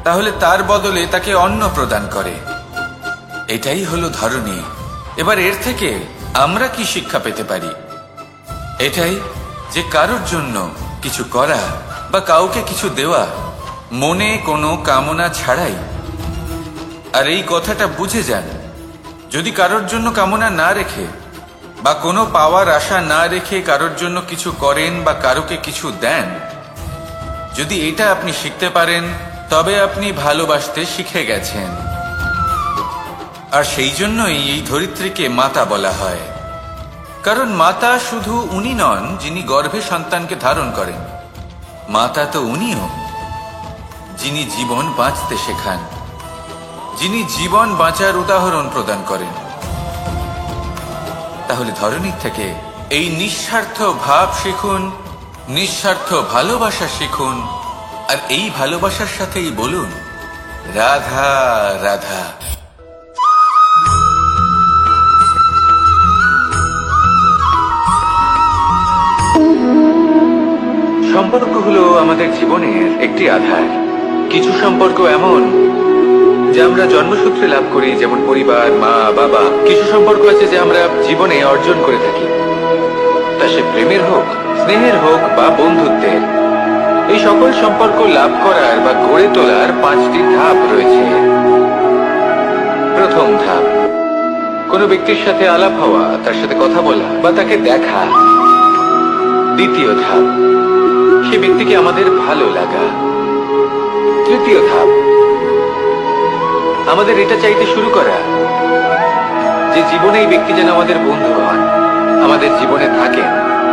তাহলে তার বদলে তাকে অন্ন প্রদান করে। এটাই হলো ধরণী। এবার এর থেকে আমরা কি শিক্ষা পেতে পারি? এটাই যে কারোর জন্য কিছু করা বা কাউকে কিছু দেওয়া মনে কোনো কামনা ছাড়াই। আর এই কথাটা বুঝে যান, যদি কারোর জন্য কামনা না রেখে বা কোনো পাওয়ার আশা না রেখে কারোর জন্য কিছু করেন বা কারোকে কিছু দেন, যদি এটা আপনি শিখতে পারেন তবে আপনি ভালোবাসতে শিখে গেছেন। আর সেই জন্যই এই ধরিত্রীকে মাতা বলা হয়। কারণ মাতা শুধু উনি নন যিনি গর্ভে সন্তানকে ধারণ করেন, মাতা তো উনিও যিনি জীবন বাঁচতে শেখান, যিনি জীবন বাঁচার উদাহরণ প্রদান করেন। তাহলে ধরণীর থেকে এই নিঃস্বার্থ ভাব শিখুন, নিঃস্বার্থ ভালোবাসা শিখুন, আর এই ভালোবাসার সাথেই বলুন, রাধা রাধা। সম্পর্ক হলো আমাদের জীবনের একটি আধার। কিছু সম্পর্ক এমন যে আমরা জন্মসূত্রে লাভ করি, যেমন পরিবার, মা, বাবা। কিছু সম্পর্ক আছে যে আমরা জীবনে অর্জন করে থাকি, তা সে প্রেমের হোক, স্নেহের হোক বা বন্ধুত্বের। এই সকল সম্পর্ক লাভ করার বা গড়ে তোলার 5টি ধাপ রয়েছে। প্রথম ধাপ, কোনো ব্যক্তির সাথে আলাপ হওয়া, তার সাথে কথা বলা বা তাকে দেখা। দ্বিতীয় ধাপ, সে ব্যক্তিকে আমাদের ভালো লাগা। তৃতীয় ধাপ, আমাদের এটা চাইতে শুরু করা যে জীবনে এই ব্যক্তি যেন আমাদের বন্ধু হন, আমাদের জীবনে থাকেন,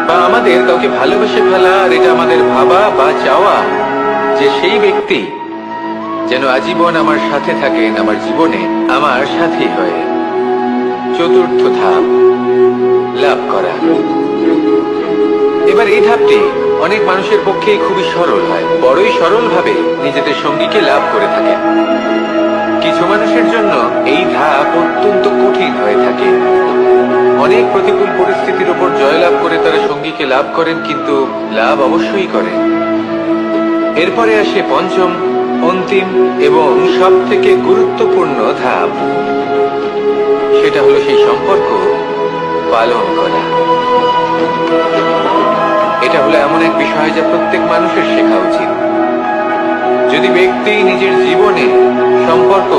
বা আমাদের কাউকে ভালোবেসে ফেলা। আর এটা আমাদের ভাবা বা চাওয়া যে সেই ব্যক্তি যেন আজীবন আমার সাথে থাকেন, আমার জীবনে আমার সাথী হয়ে। চতুর্থ ধাপ, লাভ করা। এবার এই ধাপটি অনেক মানুষের পক্ষে খুবই সরল হয়, বড়ই সরল ভাবে নিজেদের সঙ্গীকে লাভ করে থাকেন। কিছু মানুষের জন্য এই ধাপ অত্যন্ত কঠিন হয়ে থাকে। অনেক প্রতিকূল পরিস্থিতির উপর জয়লাভ করে তারা সঙ্গীকে লাভ করেন, কিন্তু লাভ অবশ্যই করেন। এরপরে আসে পঞ্চম, অন্তিম এবং সব থেকে গুরুত্বপূর্ণ ধাপ। সেটা হলো সেই সম্পর্ক পালন করা। এটা হলো এমন এক বিষয় যা প্রত্যেক মানুষের শেখা উচিত। যদি ব্যক্তি নিজের জীবনে সম্পর্ক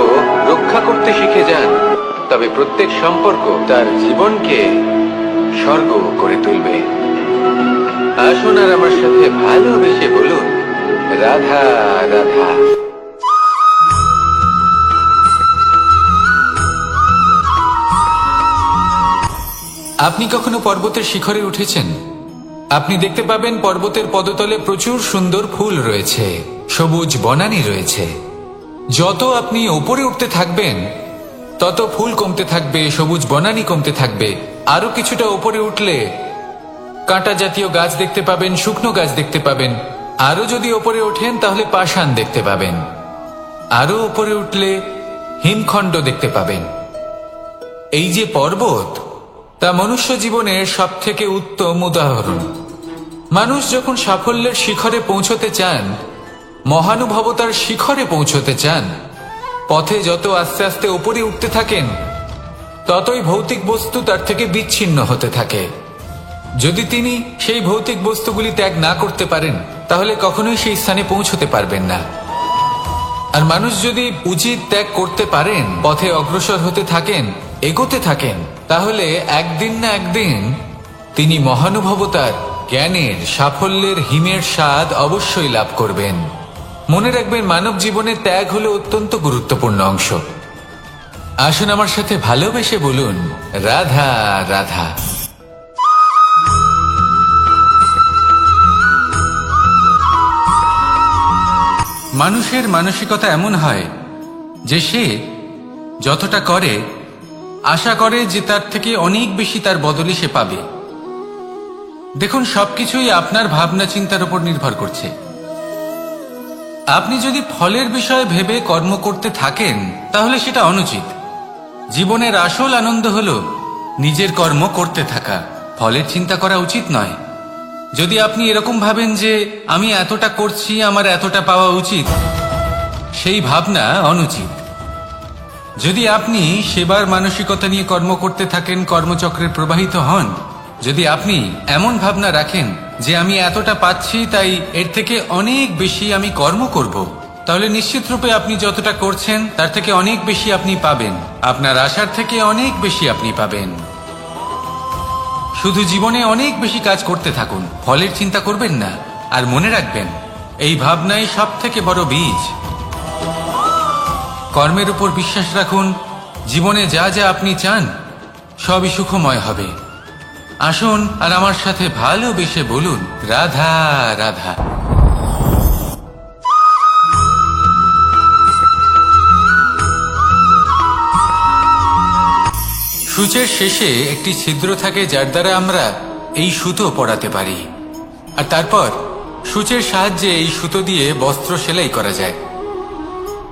রক্ষা করতে শিখে যান, তবে প্রত্যেক সম্পর্ক তার জীবনকে স্বর্গ করে তুলবে। আসুন আর আমার সাথে ভালোবেসে বলুন, রাধা রাধা। আপনি কখনো পর্বতের শিখরে উঠেছেন? আপনি দেখতে পাবেন পর্বতের পদতলে প্রচুর সুন্দর ফুল রয়েছে, সবুজ বনানী রয়েছে। যত আপনি উপরে উঠতে থাকবেন তত ফুল কমতে থাকবে, সবুজ বনানী কমতে থাকবে। আরো কিছুটা উপরে উঠলে কাঁটা জাতীয় গাছ দেখতে পাবেন, শুকনো গাছ দেখতে পাবেন। আরো যদি উপরে ওঠেন তাহলে পাষাণ দেখতে পাবেন। আরো উপরে উঠলে হিমখণ্ড দেখতে পাবেন। এই যে পর্বত, তা মনুষ্য জীবনের সব থেকে উত্তম উদাহরণ। মানুষ যখন সাফল্যের শিখরে পৌঁছতে চান, মহানুভবতার শিখরে পৌঁছতে চান, পথে যত আস্তে আস্তে উপরে উঠতে থাকেন, ততই ভৌতিক বস্তু তার থেকে বিচ্ছিন্ন হতে থাকে। যদি তিনি সেই ভৌতিক বস্তুগুলি ত্যাগ না করতে পারেন, তাহলে কখনোই সেই স্থানে পৌঁছতে পারবেন না। আর মানুষ যদি উচিত ত্যাগ করতে পারেন, পথে অগ্রসর হতে থাকেন, এগোতে থাকেন, তাহলে একদিন না একদিন তিনি মহানুভবতার, জ্ঞানের, সাফল্যের হিমের স্বাদ অবশ্যই লাভ করবেন। মনে রাখবেন, মানব জীবনে ত্যাগ হলো অত্যন্ত গুরুত্বপূর্ণ অংশ। আসুন আমার সাথে ভালোবেসে বলুন, রাধা রাধা। মানুষের মানসিকতা এমন হয় যে সে যতটা করে আশা করে যে তার থেকে অনেক বেশি তার বদলে সে পাবে। দেখুন, সবকিছুই আপনার ভাবনা চিন্তার উপর নির্ভর করছে। আপনি যদি ফলের বিষয়ে ভেবে কর্ম করতে থাকেন, তাহলে সেটা অনুচিত। জীবনের আসল আনন্দ হলো নিজের কর্ম করতে থাকা, ফলের চিন্তা করা উচিত নয়। যদি আপনি এরকম ভাবেন যে আমি এতটা করছি, আমার এতটা পাওয়া উচিত, সেই ভাবনা অনুচিত। যদি আপনি সেবার মানসিকতা নিয়ে কর্ম করতে থাকেন, কর্মচক্রে প্রবাহিত হন, যদি আপনি এমন ভাবনা রাখেন যে আমি এতটা পাচ্ছি, তাই এর থেকে অনেক বেশি আমি কর্ম করব, তাহলে নিশ্চিত রূপে আপনি যতটা করছেন তার থেকে অনেক বেশি আপনি পাবেন। আপনার আশার থেকে অনেক বেশি আপনি পাবেন। শুধু জীবনে অনেক বেশি কাজ করতে থাকুন, ফলের চিন্তা করবেন না। আর মনে রাখবেন, এই ভাবনাই সব থেকে বড় বীজ। কর্মের উপর বিশ্বাস রাখুন, জীবনে যা যা আপনি চান সবই সুখময় হবে। আসুন আর আমার সাথে ভালোবেসে বলুন, রাধা রাধা। সূচের শেষে একটি ছিদ্র থাকে, যার দ্বারা আমরা এই সুতো পরাতে পারি। আর তারপর সূচের সাহায্যে এই সুতো দিয়ে বস্ত্র সেলাই করা যায়।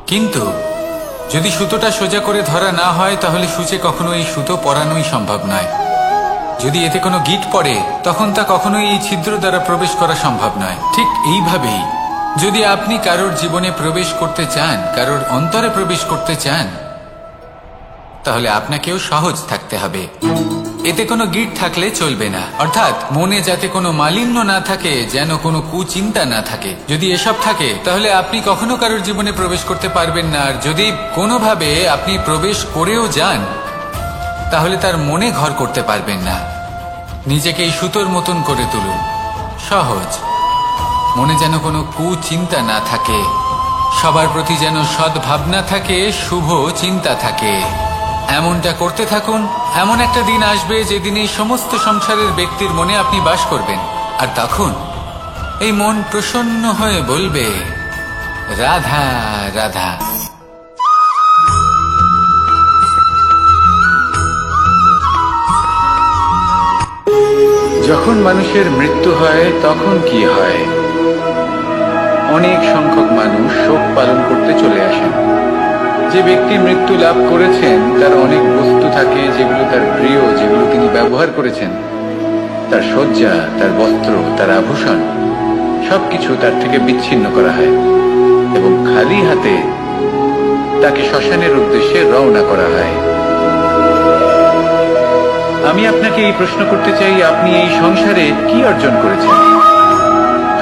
কিন্তু যদি সুতোটা সোজা করে ধরা না হয়, তাহলে সূচে কখনো এই সুতো পরানোই সম্ভব নয়। যদি এতে কোনো গিঁট পড়ে, তখন তা কখনোই এই ছিদ্র দ্বারা প্রবেশ করা সম্ভব নয়। ঠিক এইভাবেই যদি আপনি কারোর জীবনে প্রবেশ করতে চান, কারোর অন্তরে প্রবেশ করতে চান, তাহলে আপনাকেও সহজ থাকতে হবে। এতে কোনো গিঁট থাকলে চলবে না, অর্থাৎ মনে যাতে কোনো মালিন্য না থাকে, যেন কোনো কুচিন্তা না থাকে। যদি এসব থাকে, তাহলে আপনি কখনো কারোর জীবনে প্রবেশ করতে পারবেন না। আর যদি কোনোভাবে আপনি প্রবেশ করেও যান, তাহলে তার মনে ঘর করতে পারবেন না। নিজেকে এই সুতোর মতন করে তুলুন, সহজ। মনে যেন কোনো কুচিন্তা না থাকে, সবার প্রতি যেন সদ্ভাবনা থাকে, শুভ চিন্তা থাকে। এমনটা করতে থাকুন। এমন একটা দিন আসবে যেদিন এই সমস্ত সংসারের ব্যক্তির মনে আপনি বাস করবেন। আর তখন এই মন প্রসন্ন হয়ে বলবে, রাধা রাধা। যখন মানুষের মৃত্যু হয়, তখন কি হয়? অনেক সংখ্যক মানুষ শোক পালন করতে চলে আসেন। যে ব্যক্তি মৃত্যু লাভ করেছেন, তার অনেক বস্তু থাকে যেগুলো তার প্রিয়, যেগুলো তিনি ব্যবহার করেছেন। তার শয্যা, তার বস্ত্র, তার আভূষণ, সবকিছু তার থেকে বিচ্ছিন্ন করা হয় এবং খালি হাতে তাকে শ্মশানের উদ্দেশ্যে রওনা করা হয়। আমি আপনাকে এই প্রশ্ন করতে চাই, আপনি এই সংসারে কি অর্জন করেছেন?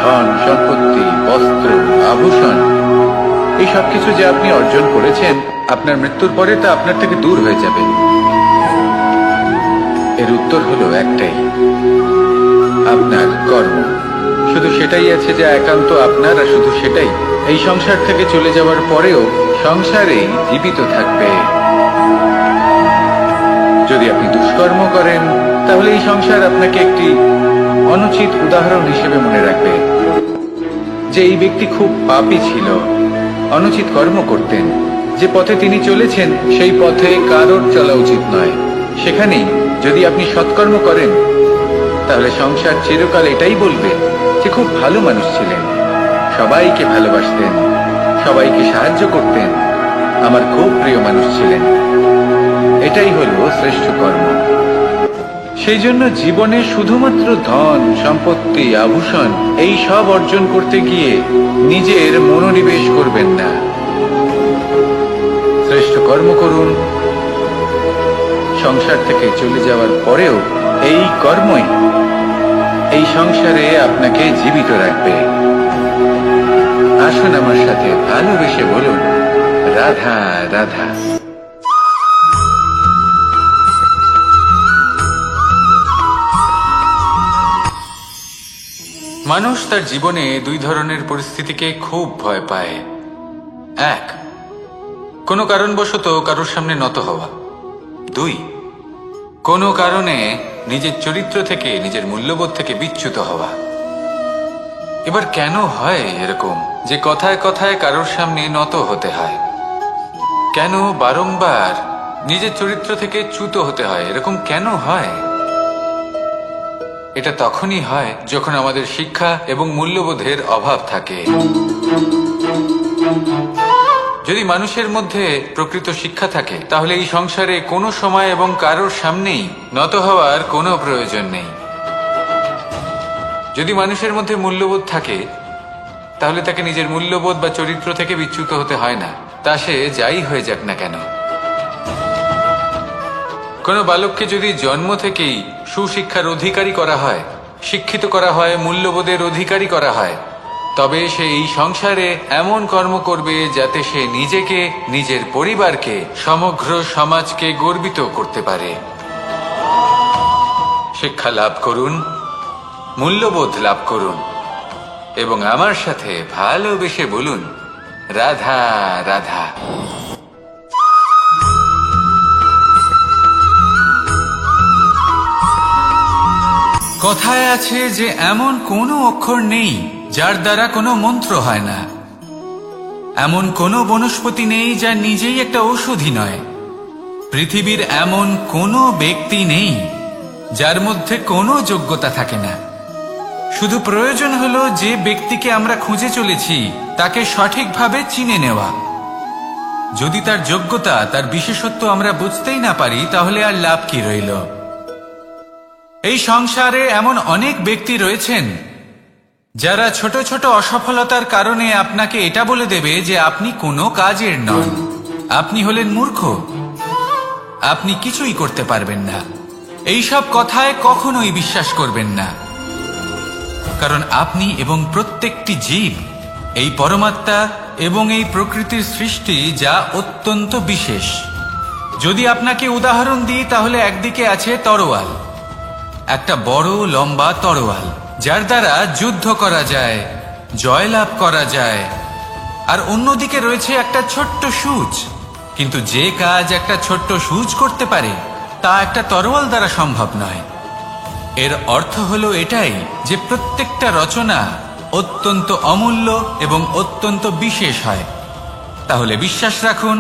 ধন সম্পত্তি, বস্ত্র, আভূষণ, এই সবকিছু যে আপনি অর্জন করেছেন, আপনার মৃত্যুর পরে তা আপনার থেকে দূর হয়ে যাবে। এর উত্তর হলো একটাই, আপনার কর্ম। শুধু সেটাই আছে যা একান্ত আপনার, আর শুধু সেটাই এই সংসার থেকে চলে যাওয়ার পরেও সংসারেই জীবিত থাকবে। যদি আপনি দুষ্কর্ম করেন, তাহলে এই সংসার আপনাকে একটি অনুচিত উদাহরণ হিসেবে মনে রাখবে যে এই ব্যক্তি খুব পাপী ছিল, অনুচিত কর্ম করতেন। যে পথে তিনি চলেছেন সেই পথে কারোর চলা উচিত নয়। সেখানেই যদি আপনি সৎকর্ম করেন, তাহলে সংসার চিরকাল এটাই বলবে যে খুব ভালো মানুষ ছিলেন, সবাইকে ভালোবাসতেন, সবাইকে সাহায্য করতেন, আমার খুব প্রিয় মানুষ ছিলেন। এটাই হলো শ্রেষ্ঠ কর্ম। সেই জন্য জীবনে শুধুমাত্র ধন সম্পত্তি আভূষণ এই সব অর্জন করতে গিয়ে নিজের মনোনিবেশ করবেন না। শ্রেষ্ঠ কর্ম করুন। সংসার থেকে চলে যাওয়ার পরেও এই কর্মই এই সংসারে আপনাকে জীবিত রাখবে। আসুন আমার সাথে ভালোবেসে বলুন, রাধা রাধা। মানুষ তার জীবনে দুই ধরনের পরিস্থিতিকে খুব ভয় পায়। এক, কোনো কারণবশত কারোর সামনে নত হওয়া। দুই, কোনো কারণে নিজের চরিত্র থেকে, নিজের মূল্যবোধ থেকে বিচ্যুত হওয়া। এবার কেন হয় এরকম যে কথায় কথায় কারোর সামনে নত হতে হয়? কেন বারংবার নিজের চরিত্র থেকে চ্যুত হতে হয়? এরকম কেন হয়? এটা তখনই হয় যখন আমাদের শিক্ষা এবং মূল্যবোধের অভাব থাকে। যদি মানুষের মধ্যে প্রকৃত শিক্ষা থাকে, তাহলে এই সংসারে কোনো সময় এবং কারোর সামনেই নত হওয়ার কোনো প্রয়োজন নেই। যদি মানুষের মধ্যে মূল্যবোধ থাকে, তাহলে তাকে নিজের মূল্যবোধ বা চরিত্র থেকে বিচ্যুত হতে হয় না, তা সে যাই হয়ে যাক না কেন। কোনো বালককে যদি জন্ম থেকেই সুশিক্ষার অধিকারী করা হয়, শিক্ষিত করা হয়, মূল্যবোধের অধিকারী করা হয়, তবে সে এই সংসারে এমন কর্ম করবে যাতে সে নিজেকে, নিজের পরিবারকে, সমগ্র সমাজকে গর্বিত করতে পারে। শিক্ষা লাভ করুন, মূল্যবোধ লাভ করুন এবং আমার সাথে ভালোবেসে বলুন, রাধা রাধা। কথায় আছে যে এমন কোনো অক্ষর নেই যার দ্বারা কোনো মন্ত্র হয় না। এমন কোনো বনস্পতি নেই যা নিজেই একটা ঔষধি নয়। পৃথিবীর এমন কোনো ব্যক্তি নেই যার মধ্যে কোনো যোগ্যতা থাকে না। শুধু প্রয়োজন হলো যে ব্যক্তিকে আমরা খুঁজে চলেছি তাকে সঠিকভাবে চিনে নেওয়া। যদি তার যোগ্যতা, তার বিশেষত্ব আমরা বুঝতেই না পারি, তাহলে আর লাভ কি রইল? এই সংসারে এমন অনেক ব্যক্তি রয়েছেন যারা ছোট ছোট অসফলতার কারণে আপনাকে এটা বলে দেবে যে আপনি কোনো কাজের নন, আপনি হলেন মূর্খ, আপনি কিছুই করতে পারবেন না। এইসব কথায় কখনোই বিশ্বাস করবেন না, কারণ আপনি এবং প্রত্যেকটি জীব এই পরমাত্মা এবং এই প্রকৃতির সৃষ্টি, যা অত্যন্ত বিশেষ। যদি আপনাকে উদাহরণ দিই, তাহলে একদিকে আছে তরোয়াল, একটা বড় লম্বা তরোয়াল, যার দ্বারা যুদ্ধ করা যায়, জয়লাভ করা যায়। আর অন্যদিকে রয়েছে একটা ছোট্ট সূচ, কিন্তু যে কাজ একটা ছোট্ট সূচ করতে পারে তা একটা তরোয়াল দ্বারা সম্ভব নয়। এর অর্থ হলো এটাই যে প্রত্যেকটা রচনা অত্যন্ত অমূল্য এবং অত্যন্ত বিশেষ হয়। তাহলে বিশ্বাস রাখুন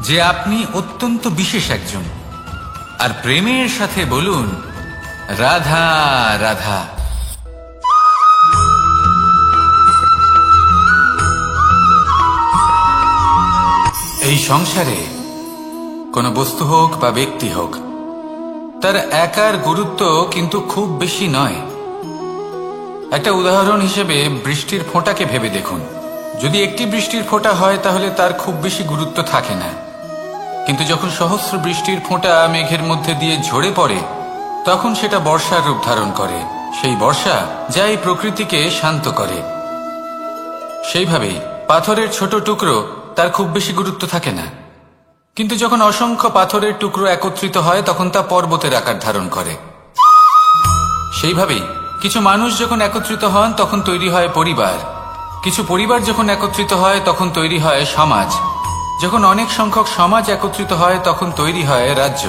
যে আপনি অত্যন্ত বিশেষ একজন, আর প্রেমের সাথে বলুন, রাধা রাধা। এই সংসারে কোনো বস্তু হোক বা ব্যক্তি হোক, তার একার গুরুত্ব কিন্তু খুব বেশি নয়। একটা উদাহরণ হিসেবে বৃষ্টির ফোঁটাকে ভেবে দেখুন। যদি একটি বৃষ্টির ফোঁটা হয়, তাহলে তার খুব বেশি গুরুত্ব থাকে না। কিন্তু যখন সহস্র বৃষ্টির ফোঁটা মেঘের মধ্যে দিয়ে ঝরে পড়ে, তখন সেটা বর্ষার রূপ ধারণ করে। সেই বর্ষা যা এই প্রকৃতিকে শান্ত করে। সেইভাবেই পাথরের ছোট টুকরো তার খুব বেশি গুরুত্ব থাকে না, কিন্তু যখন অসংখ্য পাথরের টুকরো একত্রিত হয় তখন তা পর্বতের আকার ধারণ করে। সেইভাবেই কিছু মানুষ যখন একত্রিত হন তখন তৈরি হয় পরিবার, কিছু পরিবার যখন একত্রিত হয় তখন তৈরি হয় সমাজ, যখন অনেক সংখ্যক সমাজ একত্রিত হয় তখন তৈরি হয় রাজ্য।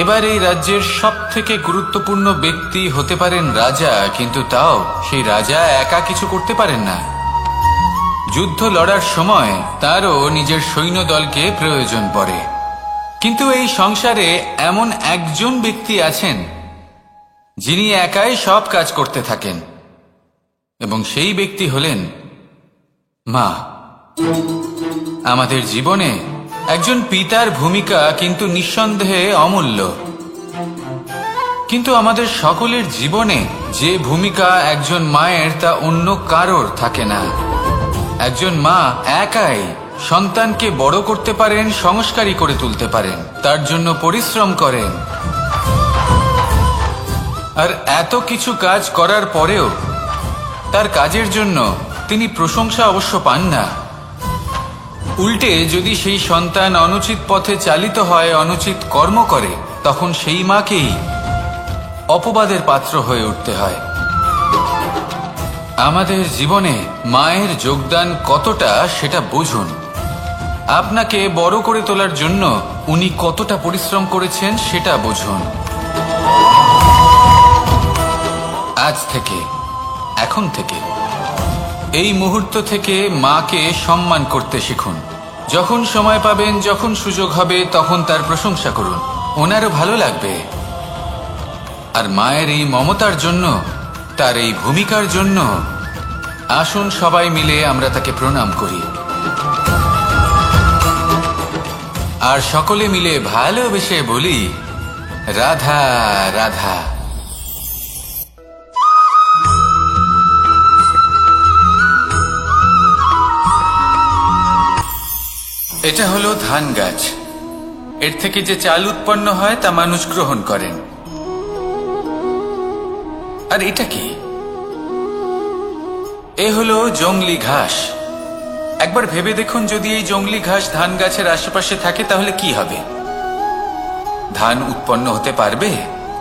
এবার এই রাজ্যের সবথেকে গুরুত্বপূর্ণ ব্যক্তি হতে পারেন রাজা, কিন্তু তাও সেই রাজা একা কিছু করতে পারেন না। যুদ্ধ লড়ার সময় তারও নিজের সৈন্যদলকে প্রয়োজন পড়ে। কিন্তু এই সংসারে এমন একজন ব্যক্তি আছেন যিনি একাই সব কাজ করতে থাকেন, এবং সেই ব্যক্তি হলেন মা। আমাদের জীবনে একজন পিতার ভূমিকা কিন্তু নিঃসন্দেহে অমূল্য, কিন্তু আমাদের সকলের জীবনে যে ভূমিকা একজন মায়ের তা অন্য কারোর থাকে না। একজন মা একাই সন্তানকে বড় করতে পারেন, সংস্কারী করে তুলতে পারেন, তার জন্য পরিশ্রম করেন। আর এত কিছু কাজ করার পরেও তার কাজের জন্য তিনি প্রশংসা অবশ্য পান না। উল্টে যদি সেই সন্তান অনুচিত পথে চালিত হয়, অনুচিত কর্ম করে, তখন সেই মাকেই অপবাদের পাত্র হয়ে উঠতে হয়। আমাদের জীবনে মায়ের যোগদান কতটা সেটা বুঝুন। আপনাকে বড় করে তোলার জন্য উনি কতটা পরিশ্রম করেছেন সেটা বুঝুন। আজ থেকে, এখন থেকে, এই মুহূর্ত থেকে মাকে সম্মান করতে শিখুন। যখন সময় পাবেন, যখন সুযোগ হবে, তখন তার প্রশংসা করুন, ওনারও ভালো লাগবে। আর মায়ের এই মমতার জন্য, তার এই ভূমিকার জন্য আসুন সবাই মিলে আমরা তাকে প্রণাম করি, আর সকলে মিলে ভালোবেসে বলি, রাধা রাধা। এটা হলো ধান গাছ। এর থেকে যে চাল উৎপন্ন হয় তা মানুষ গ্রহণ করেন। আর এটা কি? এ হলো জংলি ঘাস। একবার ভেবে দেখুন, যদি এই জংলি ঘাস ধান গাছের আশেপাশে থাকে তাহলে কি হবে? ধান উৎপন্ন হতে পারবে?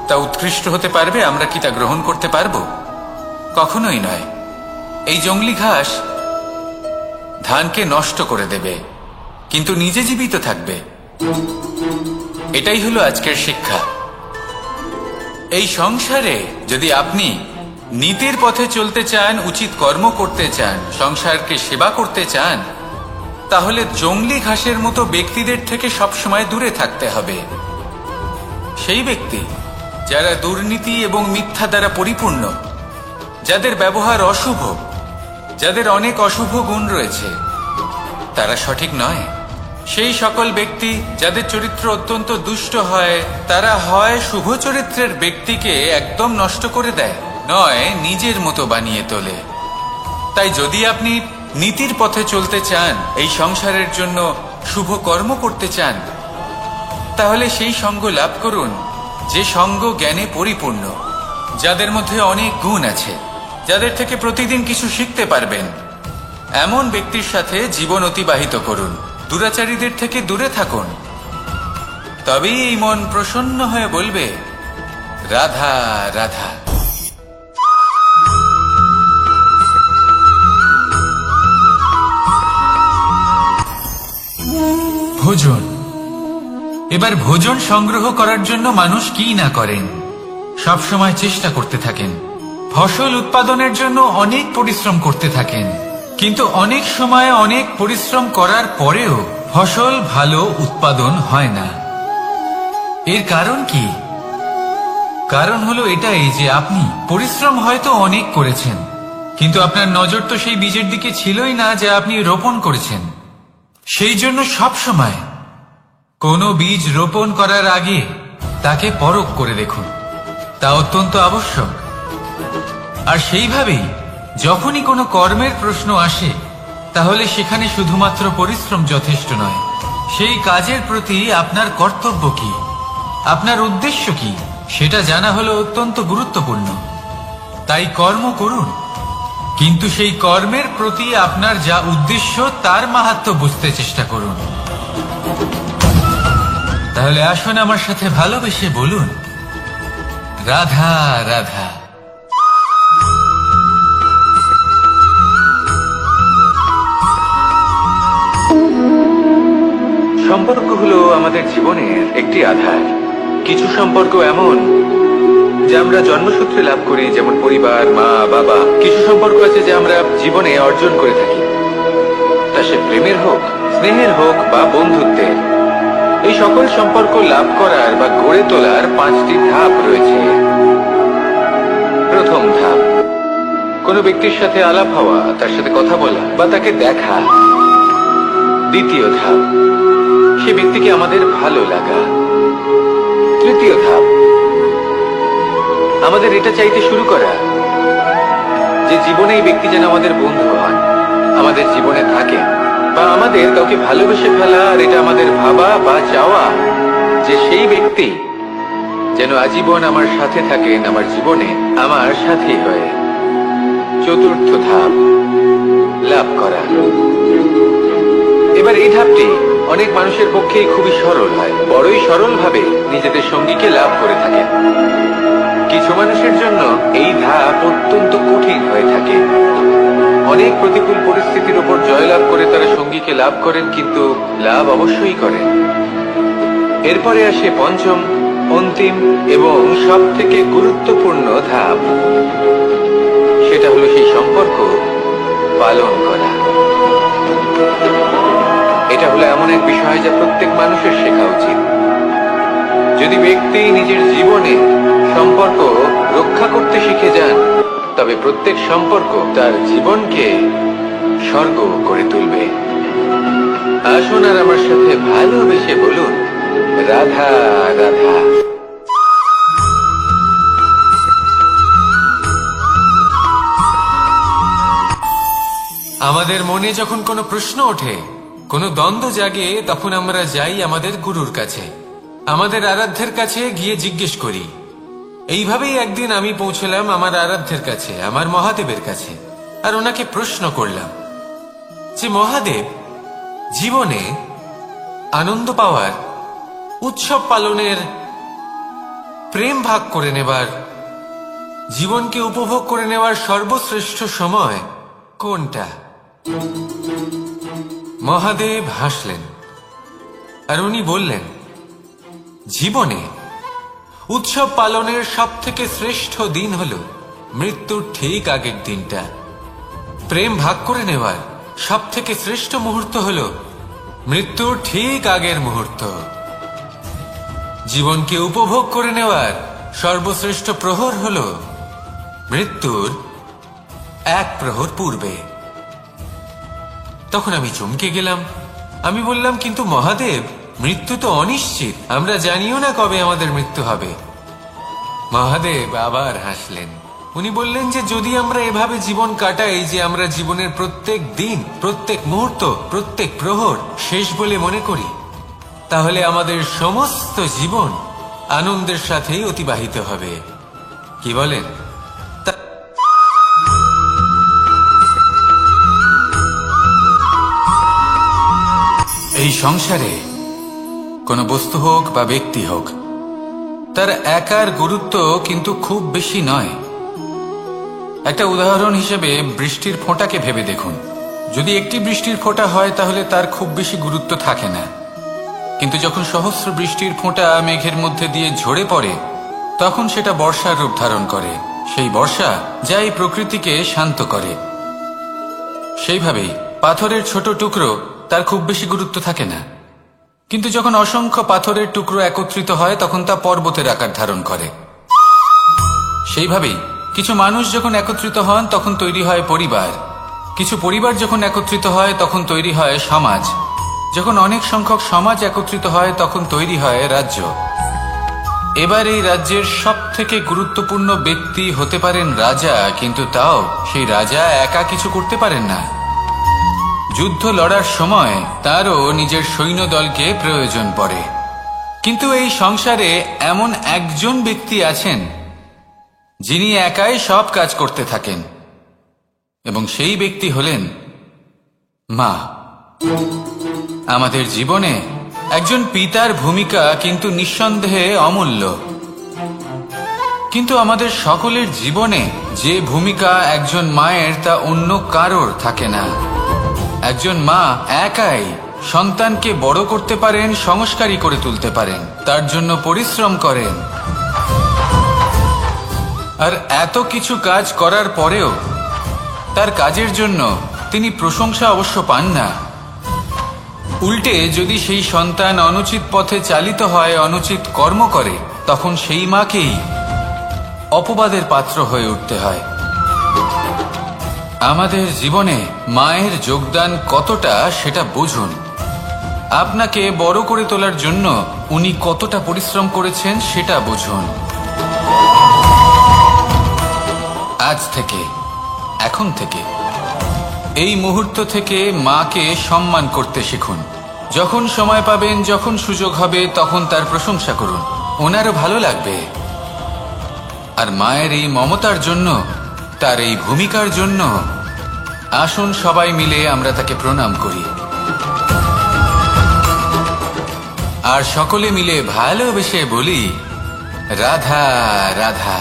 তা উৎকৃষ্ট হতে পারবে? আমরা কি তা গ্রহণ করতে পারবো? কখনোই নয়। এই জংলি ঘাস ধানকে নষ্ট করে দেবে, কিন্তু নিজে জীবিত থাকবে। এটাই হলো আজকের শিক্ষা। এই সংসারে যদি আপনি নীতির পথে চলতে চান, উচিত কর্ম করতে চান, সংসারকে সেবা করতে চান, তাহলে জংলি ঘাসের মতো ব্যক্তিদের থেকে সবসময় দূরে থাকতে হবে। সেই ব্যক্তি যারা দুর্নীতি এবং মিথ্যা দ্বারা পরিপূর্ণ, যাদের ব্যবহার অশুভ, যাদের অনেক অশুভ গুণ রয়েছে, তারা সঠিক নয়। সেই সকল ব্যক্তি যাদের চরিত্র অত্যন্ত দুষ্ট হয়, তারা হয় শুভ চরিত্রের ব্যক্তিকে একদম নষ্ট করে দেয়, নয় নিজের মতো বানিয়ে তোলে। তাই যদি আপনি নীতির পথে চলতে চান, এই সংসারের জন্য শুভ কর্ম করতে চান, তাহলে সেই সঙ্গ লাভ করুন যে সঙ্গ জ্ঞানে পরিপূর্ণ, যাদের মধ্যে অনেক গুণ আছে, যাদের থেকে প্রতিদিন কিছু শিখতে পারবেন। এমন ব্যক্তির সাথে জীবন অতিবাহিত করুন, দুরাচারীদের থেকে দূরে থাকুন। তবেই এই মন প্রসন্ন হয়ে বলবে, রাধা রাধা। ভোজন। এবার ভোজন সংগ্রহ করার জন্য মানুষ কি না করেন, সব সময় চেষ্টা করতে থাকেন। ফসল উৎপাদনের জন্য অনেক পরিশ্রম করতে থাকেন, কিন্তু অনেক সময় অনেক পরিশ্রম করার পরেও ফসল ভালো উৎপাদন হয় না। এর কারণ কি? কারণ হলো এটাই যে আপনি পরিশ্রম হয়তো অনেক করেছেন, কিন্তু আপনার নজর তো সেই বীজের দিকে ছিলই না যা আপনি রোপণ করেছেন। সেই জন্য সব সময় কোনো বীজ রোপণ করার আগে তাকে পরখ করে দেখুন, তা অত্যন্ত আবশ্যক। আর সেইভাবেই যখনই কোনো কর্মের প্রশ্ন আসে, তাহলে সেখানে শুধুমাত্র পরিশ্রম যথেষ্ট নয়। সেই কাজের প্রতি আপনার কর্তব্য কি, আপনার উদ্দেশ্য কি, সেটা জানা হলো অত্যন্ত গুরুত্বপূর্ণ। তাই কর্ম করুন, কিন্তু সেই কর্মের প্রতি আপনার যা উদ্দেশ্য তার মাহাত্ম্য বুঝতে চেষ্টা করুন। তাহলে আসুন আমার সাথে ভালোবেসে বলুন, রাধা রাধা। সম্পর্ক হলো আমাদের জীবনের একটি আধার। কিছু সম্পর্ক এমন যা আমরা জন্মসূত্রে লাভ করি, যেমন পরিবার, মা বাবা। কিছু সম্পর্ক আছে যা আমরা জীবনে অর্জন করে থাকি, তা সে প্রেমের হোক, স্নেহের হোক বা বন্ধুত্বের। এই সকল সম্পর্ক লাভ করার বা গড়ে তোলার 5টি ধাপ রয়েছে। প্রথম ধাপ, কোনো ব্যক্তির সাথে আলাপ হওয়া, তার সাথে কথা বলা বা তাকে দেখা। দ্বিতীয় ধাপ, সে ব্যক্তিকে আমাদের ভালো লাগা। তৃতীয় ধাপ, আমাদের এটা চাইতে শুরু করা যে জীবনে এই ব্যক্তি যেন আমাদের বন্ধু হন, আমাদের জীবনে থাকে, বা আমাদের কাউকে ভালোবেসে ফেলা। আর এটা আমাদের ভাবা বা চাওয়া যে সেই ব্যক্তি যেন আজীবন আমার সাথে থাকেন, আমার জীবনে আমার সাথী হয়ে। চতুর্থ ধাপ, লাভ করা। এবার এই ধাপটি অনেক মানুষের পক্ষেই খুবই সরল হয়, বড়ই সরল ভাবে নিজেদের সঙ্গীকে লাভ করে থাকেন। কিছু মানুষের জন্য এই ধাপ অত্যন্ত কঠিন হয়ে থাকে। অনেক প্রতিকূল পরিস্থিতির উপর জয়লাভ করে তারা সঙ্গীকে লাভ করেন, কিন্তু লাভ অবশ্যই করেন। এরপরে আসে পঞ্চম, অন্তিম এবং সব থেকে গুরুত্বপূর্ণ ধাপ। সেটা হলো সেই সম্পর্ক পালন করা। এটা হলো এমন এক বিষয় যা প্রত্যেক মানুষের শেখা উচিত। যদি ব্যক্তি নিজের জীবনে সম্পর্ক রক্ষা করতে শিখে যান, তবে প্রত্যেক সম্পর্ক তার জীবনকে স্বর্গ করে তুলবে। আসুন আর আমার সাথে ভালোবেসে বলুন, রাধা রাধা। আমাদের মনে যখন কোনো প্রশ্ন ওঠে, কোনো দ্বন্দ্ব জাগে, তখন আমরা যাই আমাদের গুরুর কাছে, আমাদের আরাধ্যের কাছে গিয়ে জিজ্ঞেস করি। এইভাবেই একদিন আমি পৌঁছলাম আমার আরাধ্যের কাছে, আমার মহাদেবের কাছে, আর ওনাকে প্রশ্ন করলাম যে মহাদেব, জীবনে আনন্দ পাওয়ার, উৎসব পালনের, প্রেম ভাগ করে নেবার, জীবনকে উপভোগ করে নেওয়ার সর্বশ্রেষ্ঠ সময় কোনটা? মহাদেব হাসলেন আর উনি বললেন, জীবনে উৎসব পালনের সব থেকে শ্রেষ্ঠ দিন হল মৃত্যুর ঠিক আগের দিনটা। প্রেম ভাগ করে নেওয়ার সব থেকে শ্রেষ্ঠ মুহূর্ত হল মৃত্যুর ঠিক আগের মুহূর্ত। জীবনকে উপভোগ করে নেওয়ার সর্বশ্রেষ্ঠ প্রহর হল মৃত্যুর 1 প্রহর পূর্বে। তখন আমি চমকে গেলাম। আমি বললাম, কিন্তু মহাদেব, মৃত্যু তো অনিশ্চিত, আমরা জানিও না কবে আমাদের মৃত্যু হবে। মহাদেব আবার হাসলেন। উনি বললেন যে যদি আমরা এভাবে জীবন কাটাই যে আমরা জীবনের প্রত্যেক দিন, প্রত্যেক মুহূর্ত, প্রত্যেক প্রহর শেষ বলে মনে করি, তাহলে আমাদের সমস্ত জীবন আনন্দের সাথেই অতিবাহিত হবে। কি বলেন? এই সংসারে কোনো বস্তু হোক বা ব্যক্তি হোক, তার একার গুরুত্ব কিন্তু খুব বেশি নয়। একটা উদাহরণ হিসেবে বৃষ্টির ফোঁটাকে ভেবে দেখুন। যদি একটি বৃষ্টির ফোঁটা হয় তাহলে তার খুব বেশি গুরুত্ব থাকে না, কিন্তু যখন সহস্র বৃষ্টির ফোঁটা মেঘের মধ্যে দিয়ে ঝরে পড়ে, তখন সেটা বর্ষার রূপ ধারণ করে। সেই বর্ষা যা এই প্রকৃতিকে শান্ত করে। সেইভাবেই পাথরের ছোট টুকরো, তার খুব বেশি গুরুত্ব থাকে না, কিন্তু যখন অসংখ্য পাথরের টুকরো একত্রিত হয় তখন তা পর্বতের আকার ধারণ করে। সেইভাবেই কিছু মানুষ যখন একত্রিত হন তখন তৈরি হয় পরিবার, কিছু পরিবার যখন একত্রিত হয় তখন তৈরি হয় সমাজ, যখন অনেক সংখ্যক সমাজ একত্রিত হয় তখন তৈরি হয় রাজ্য। এবার এই রাজ্যের সব থেকে গুরুত্বপূর্ণ ব্যক্তি হতে পারেন রাজা, কিন্তু তাও সেই রাজা একা কিছু করতে পারেন না। যুদ্ধ লড়ার সময় তারও নিজের সৈন্যদলকে প্রয়োজন পড়ে। কিন্তু এই সংসারে এমন একজন ব্যক্তি আছেন যিনি একাই সব কাজ করতে থাকেন। এবং সেই ব্যক্তি হলেন মা। আমাদের জীবনে একজন পিতার ভূমিকা কিন্তু নিঃসন্দেহে অমূল্য, কিন্তু আমাদের সকলের জীবনে যে ভূমিকা একজন মায়ের তা অন্য কারোর থাকে না। একজন মা একাই সন্তানকে বড় করতে পারেন, সংস্কারী করে তুলতে পারেন, তার জন্য পরিশ্রম করেন। আর এত কিছু কাজ করার পরেও তার কাজের জন্য তিনি প্রশংসা অবশ্য পান না। উল্টে যদি সেই সন্তান অনুচিত পথে চালিত হয়, অনুচিত কর্ম করে, তখন সেই মাকেই অপবাদের পাত্র হয়ে উঠতে হয়। আমাদের জীবনে মায়ের যোগদান কতটা সেটা বুঝুন। আপনাকে বড় করে তোলার জন্য উনি কতটা পরিশ্রম করেছেন সেটা বুঝুন। আজ থেকে, এখন থেকে, এই মুহূর্ত থেকে মাকে সম্মান করতে শিখুন। যখন সময় পাবেন, যখন সুযোগ হবে, তখন তার প্রশংসা করুন, ওনারও ভালো লাগবে। আর মায়ের এই মমতার জন্য, তার এই ভূমিকার জন্য আসুন সবাই মিলে আমরা তাকে প্রণাম করি, আর সকলে মিলে ভালোবেসে বলি, রাধা রাধা।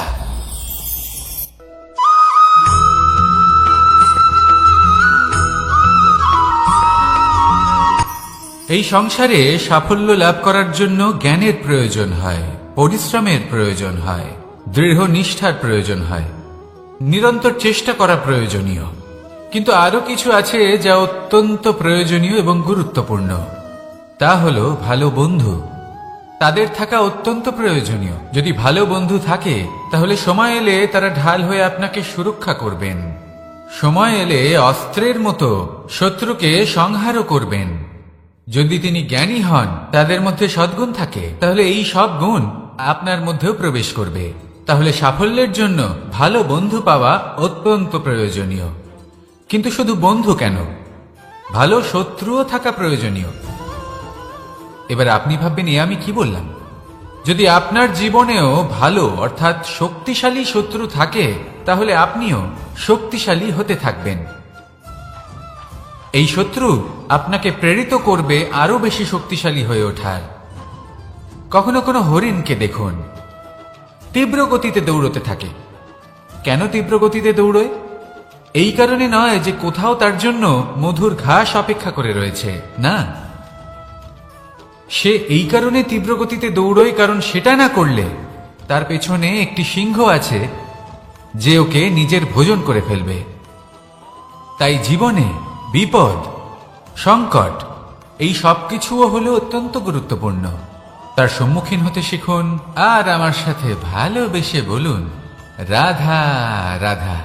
এই সংসারে সাফল্য লাভ করার জন্য জ্ঞানের প্রয়োজন হয়, পরিশ্রমের প্রয়োজন হয়, দৃঢ় নিষ্ঠার প্রয়োজন হয়, নিরন্তর চেষ্টা করা প্রয়োজনীয়। কিন্তু আরো কিছু আছে যা অত্যন্ত প্রয়োজনীয় এবং গুরুত্বপূর্ণ। তা হলো ভালো বন্ধু। তাদের থাকা অত্যন্ত প্রয়োজনীয়। যদি ভালো বন্ধু থাকে তাহলে সময় এলে তারা ঢাল হয়ে আপনাকে সুরক্ষা করবেন। সময় এলে অস্ত্রের মতো শত্রুকে সংহারও করবেন। যদি তিনি জ্ঞানী হন, তাদের মধ্যে সদ্গুণ থাকে, তাহলে এই সব গুণ আপনার মধ্যেও প্রবেশ করবে। তাহলে সাফল্যের জন্য ভালো বন্ধু পাওয়া অত্যন্ত প্রয়োজনীয়। কিন্তু শুধু বন্ধু কেন, ভালো শত্রুও থাকা প্রয়োজনীয়। এবার আপনি ভাববেন, এ আমি কি বললাম? যদি আপনার জীবনেও ভালো অর্থাৎ শক্তিশালী শত্রু থাকে, তাহলে আপনিও শক্তিশালী হতে থাকবেন। এই শত্রু আপনাকে প্রেরিত করবে আরো বেশি শক্তিশালী হয়ে ওঠার। কখনো কোনো হরিণকে দেখুন, তীব্র গতিতে দৌড়তে থাকে। কেন তীব্র গতিতে দৌড়য়? এই কারণে নয় যে কোথাও তার জন্য মধুর ঘাস অপেক্ষা করে রয়েছে, না। সে এই কারণে তীব্র গতিতে দৌড়য় কারণ সেটা না করলে তার পেছনে একটি সিংহ আছে যে ওকে নিজের ভোজন করে ফেলবে। তাই জীবনে বিপদ, সংকট, এই সবকিছুও হলো অত্যন্ত গুরুত্বপূর্ণ। তার সম্মুখীন হতে শিখুন আর আমার সাথে ভালোবেসে বলুন, রাধা রাধা।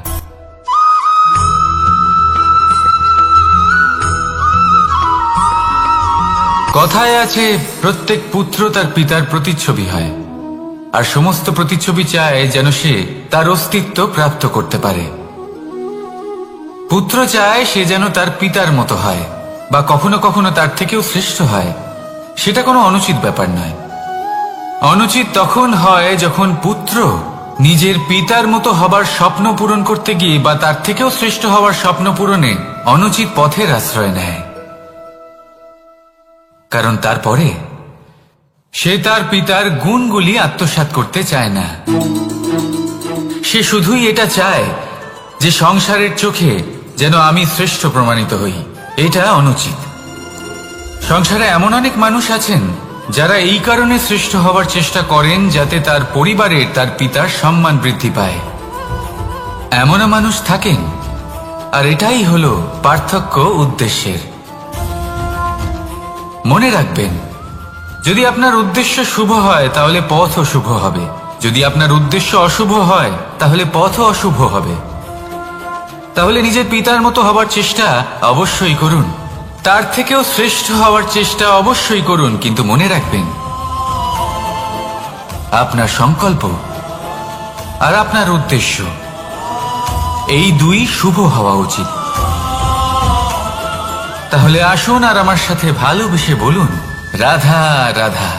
কথায় আছে, প্রত্যেক পুত্র তার পিতার প্রতিচ্ছবি হয়, আর সমস্ত প্রতিচ্ছবি চায় যেন সে তার অস্তিত্ব প্রাপ্ত করতে পারে। পুত্র চায় সে যেন তার পিতার মতো হয়, বা কখনো কখনো তার থেকেও শ্রেষ্ঠ হয়। সেটা কোনো অনুচিত ব্যাপার নয়। অনুচিত তখন হয় যখন পুত্র নিজের পিতার মতো হবার স্বপ্ন পূরণ করতে গিয়ে বা তার থেকেও শ্রেষ্ঠ হওয়ার স্বপ্ন পূরণে অনুচিত পথের আশ্রয় নেয়। কারণ তারপরে সে তার পিতার গুণগুলি আত্মসাৎ করতে চায় না। সে শুধুই এটা চায় যে সংসারের চোখে যেন আমি শ্রেষ্ঠ প্রমাণিত হই। এটা অনুচিত। সংসারে এমন অনেক মানুষ আছেন যারা এই কারণে শ্রেষ্ঠ হওয়ার চেষ্টা করেন যাতে তার পরিবারের তার পিতার সম্মান বৃদ্ধি পায়। এমনও মানুষ থাকেন, আর এটাই হলো পার্থক্য উদ্দেশ্যের। মনে রাখবেন, যদি আপনার উদ্দেশ্য শুভ হয় তাহলে পথও শুভ হবে, যদি আপনার উদ্দেশ্য অশুভ হয় তাহলে পথও অশুভ হবে। তাহলে নিজের পিতার মতো হবার চেষ্টা অবশ্যই করুন, তার থেকেও শ্রেষ্ঠ হওয়ার চেষ্টা অবশ্যই করুন, কিন্তু মনে রাখবেন আপনার সংকল্প আর আপনার উদ্দেশ্য এই দুই শুভ হওয়া উচিত। তাহলে আসুন আর আমার সাথে ভালোবেসে বলুন, রাধা রাধা।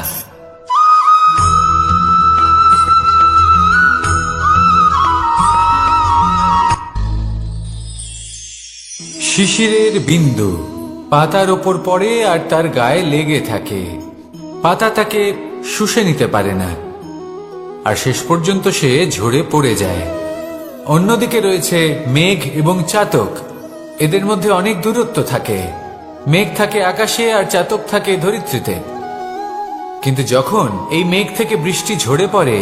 শিশিরের বিন্দু পাতার ওপর পড়ে আর তার গায়ে লেগে থাকে। পাতা তাকে শুষে নিতে পারে না, আর শেষ পর্যন্ত সে ঝরে পড়ে যায়। অন্যদিকে রয়েছে মেঘ এবং চাতক। এদের মধ্যে অনেক দূরত্ব থাকে। মেঘ থাকে আকাশে আর চাতক থাকে ধরিত্রীতে। কিন্তু যখন এই মেঘ থেকে বৃষ্টি ঝরে পড়ে,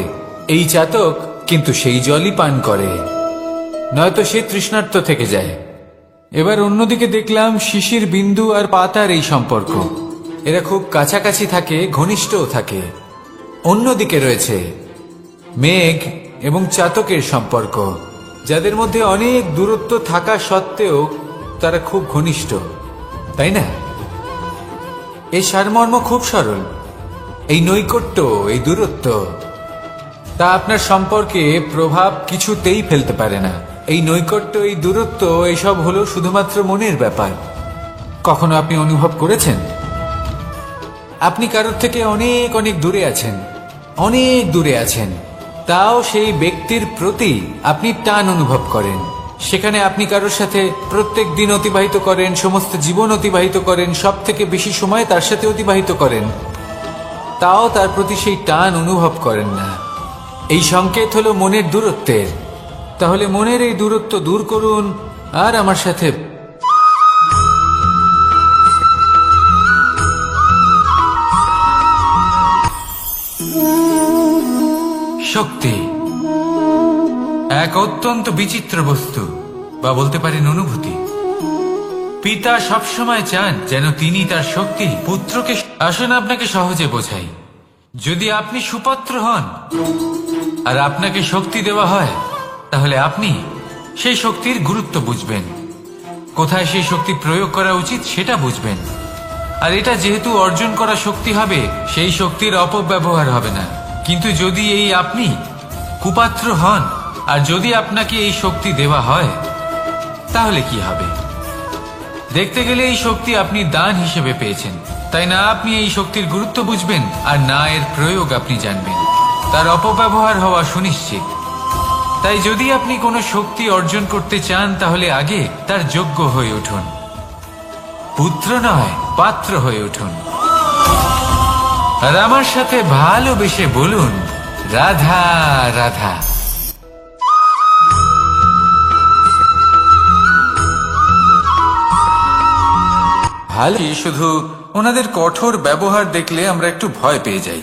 এই চাতক কিন্তু সেই জলই পান করে, নয়তো সে তৃষ্ণার্ত থেকে যায়। এবার অন্যদিকে দেখলাম শিশির বিন্দু আর পাতার এই সম্পর্ক। এরা খুব কাছাকাছি থাকে, ঘনিষ্ঠও থাকে। অন্যদিকে রয়েছে মেঘ এবং চাতকের সম্পর্ক, যাদের মধ্যে অনেক দূরত্ব থাকা সত্ত্বেও তারা খুব ঘনিষ্ঠ, তাই না? এই সারমর্ম খুব সরল। এই নৈকট্য, এই দূরত্ব, তা আপনার সম্পর্কে প্রভাব কিছুতেই ফেলতে পারে না। এই নৈকট্য, এই দূরত্ব, এসব হলো শুধুমাত্র মনের ব্যাপার। কখনো আপনি অনুভব করেছেন আপনি কারোর থেকে অনেক অনেক দূরে আছেন, অনেক দূরে আছেন, তাও সেই ব্যক্তির প্রতি আপনি টান অনুভব করেন। সেখানে আপনি কারোর সাথে প্রত্যেক দিন অতিবাহিত করেন, সমস্ত জীবন অতিবাহিত করেন, সব থেকে বেশি সময় তার সাথে অতিবাহিত করেন, তাও তার প্রতি সেই টান অনুভব করেন না। এই সংকেত হলো মনের দূরত্বের। তাহলে মনের এই দূরত্ব দূর করুন আর আমার সাথে শক্তি এক অত্যন্ত বিচিত্র বস্তু, বা বলতে পারেন অনুভূতি। পিতা সবসময় চান যেন তিনি তার শক্তি পুত্রকে। আসুন আপনাকে সহজে বোঝাই। যদি আপনি সুপাত্র হন আর আপনাকে শক্তি দেওয়া হয়, তাহলে আপনি সেই শক্তির গুরুত্ব বুঝবেন, কোথায় সেই শক্তি প্রয়োগ করা উচিত সেটা বুঝবেন। আর এটা যেহেতু অর্জন করা শক্তি হবে, সেই শক্তির অপব্যবহার হবে না। কিন্তু যদি এই আপনি কুপাত্র হন আর যদি আপনাকে এই শক্তি দেওয়া হয়, তাহলে কি হবে? দেখতে গেলে এই শক্তি আপনি দান হিসেবে পেয়েছেন, তাই না আপনি এই শক্তির গুরুত্ব বুঝবেন আর না এর প্রয়োগ আপনি জানবেন। তার অপব্যবহার হওয়া সুনিশ্চিত। তাই যদি আপনি কোনো শক্তি অর্জন করতে চান, তাহলে আগে তার যোগ্য হয়ে উঠুন। পুত্র নয়, পাত্র হয়ে উঠুন। আর আমার সাথে ভালোবেসে বলুন, রাধা রাধা। ভালো, শুধু ওনাদের কঠোর ব্যবহার দেখলে আমরা একটু ভয় পেয়ে যাই।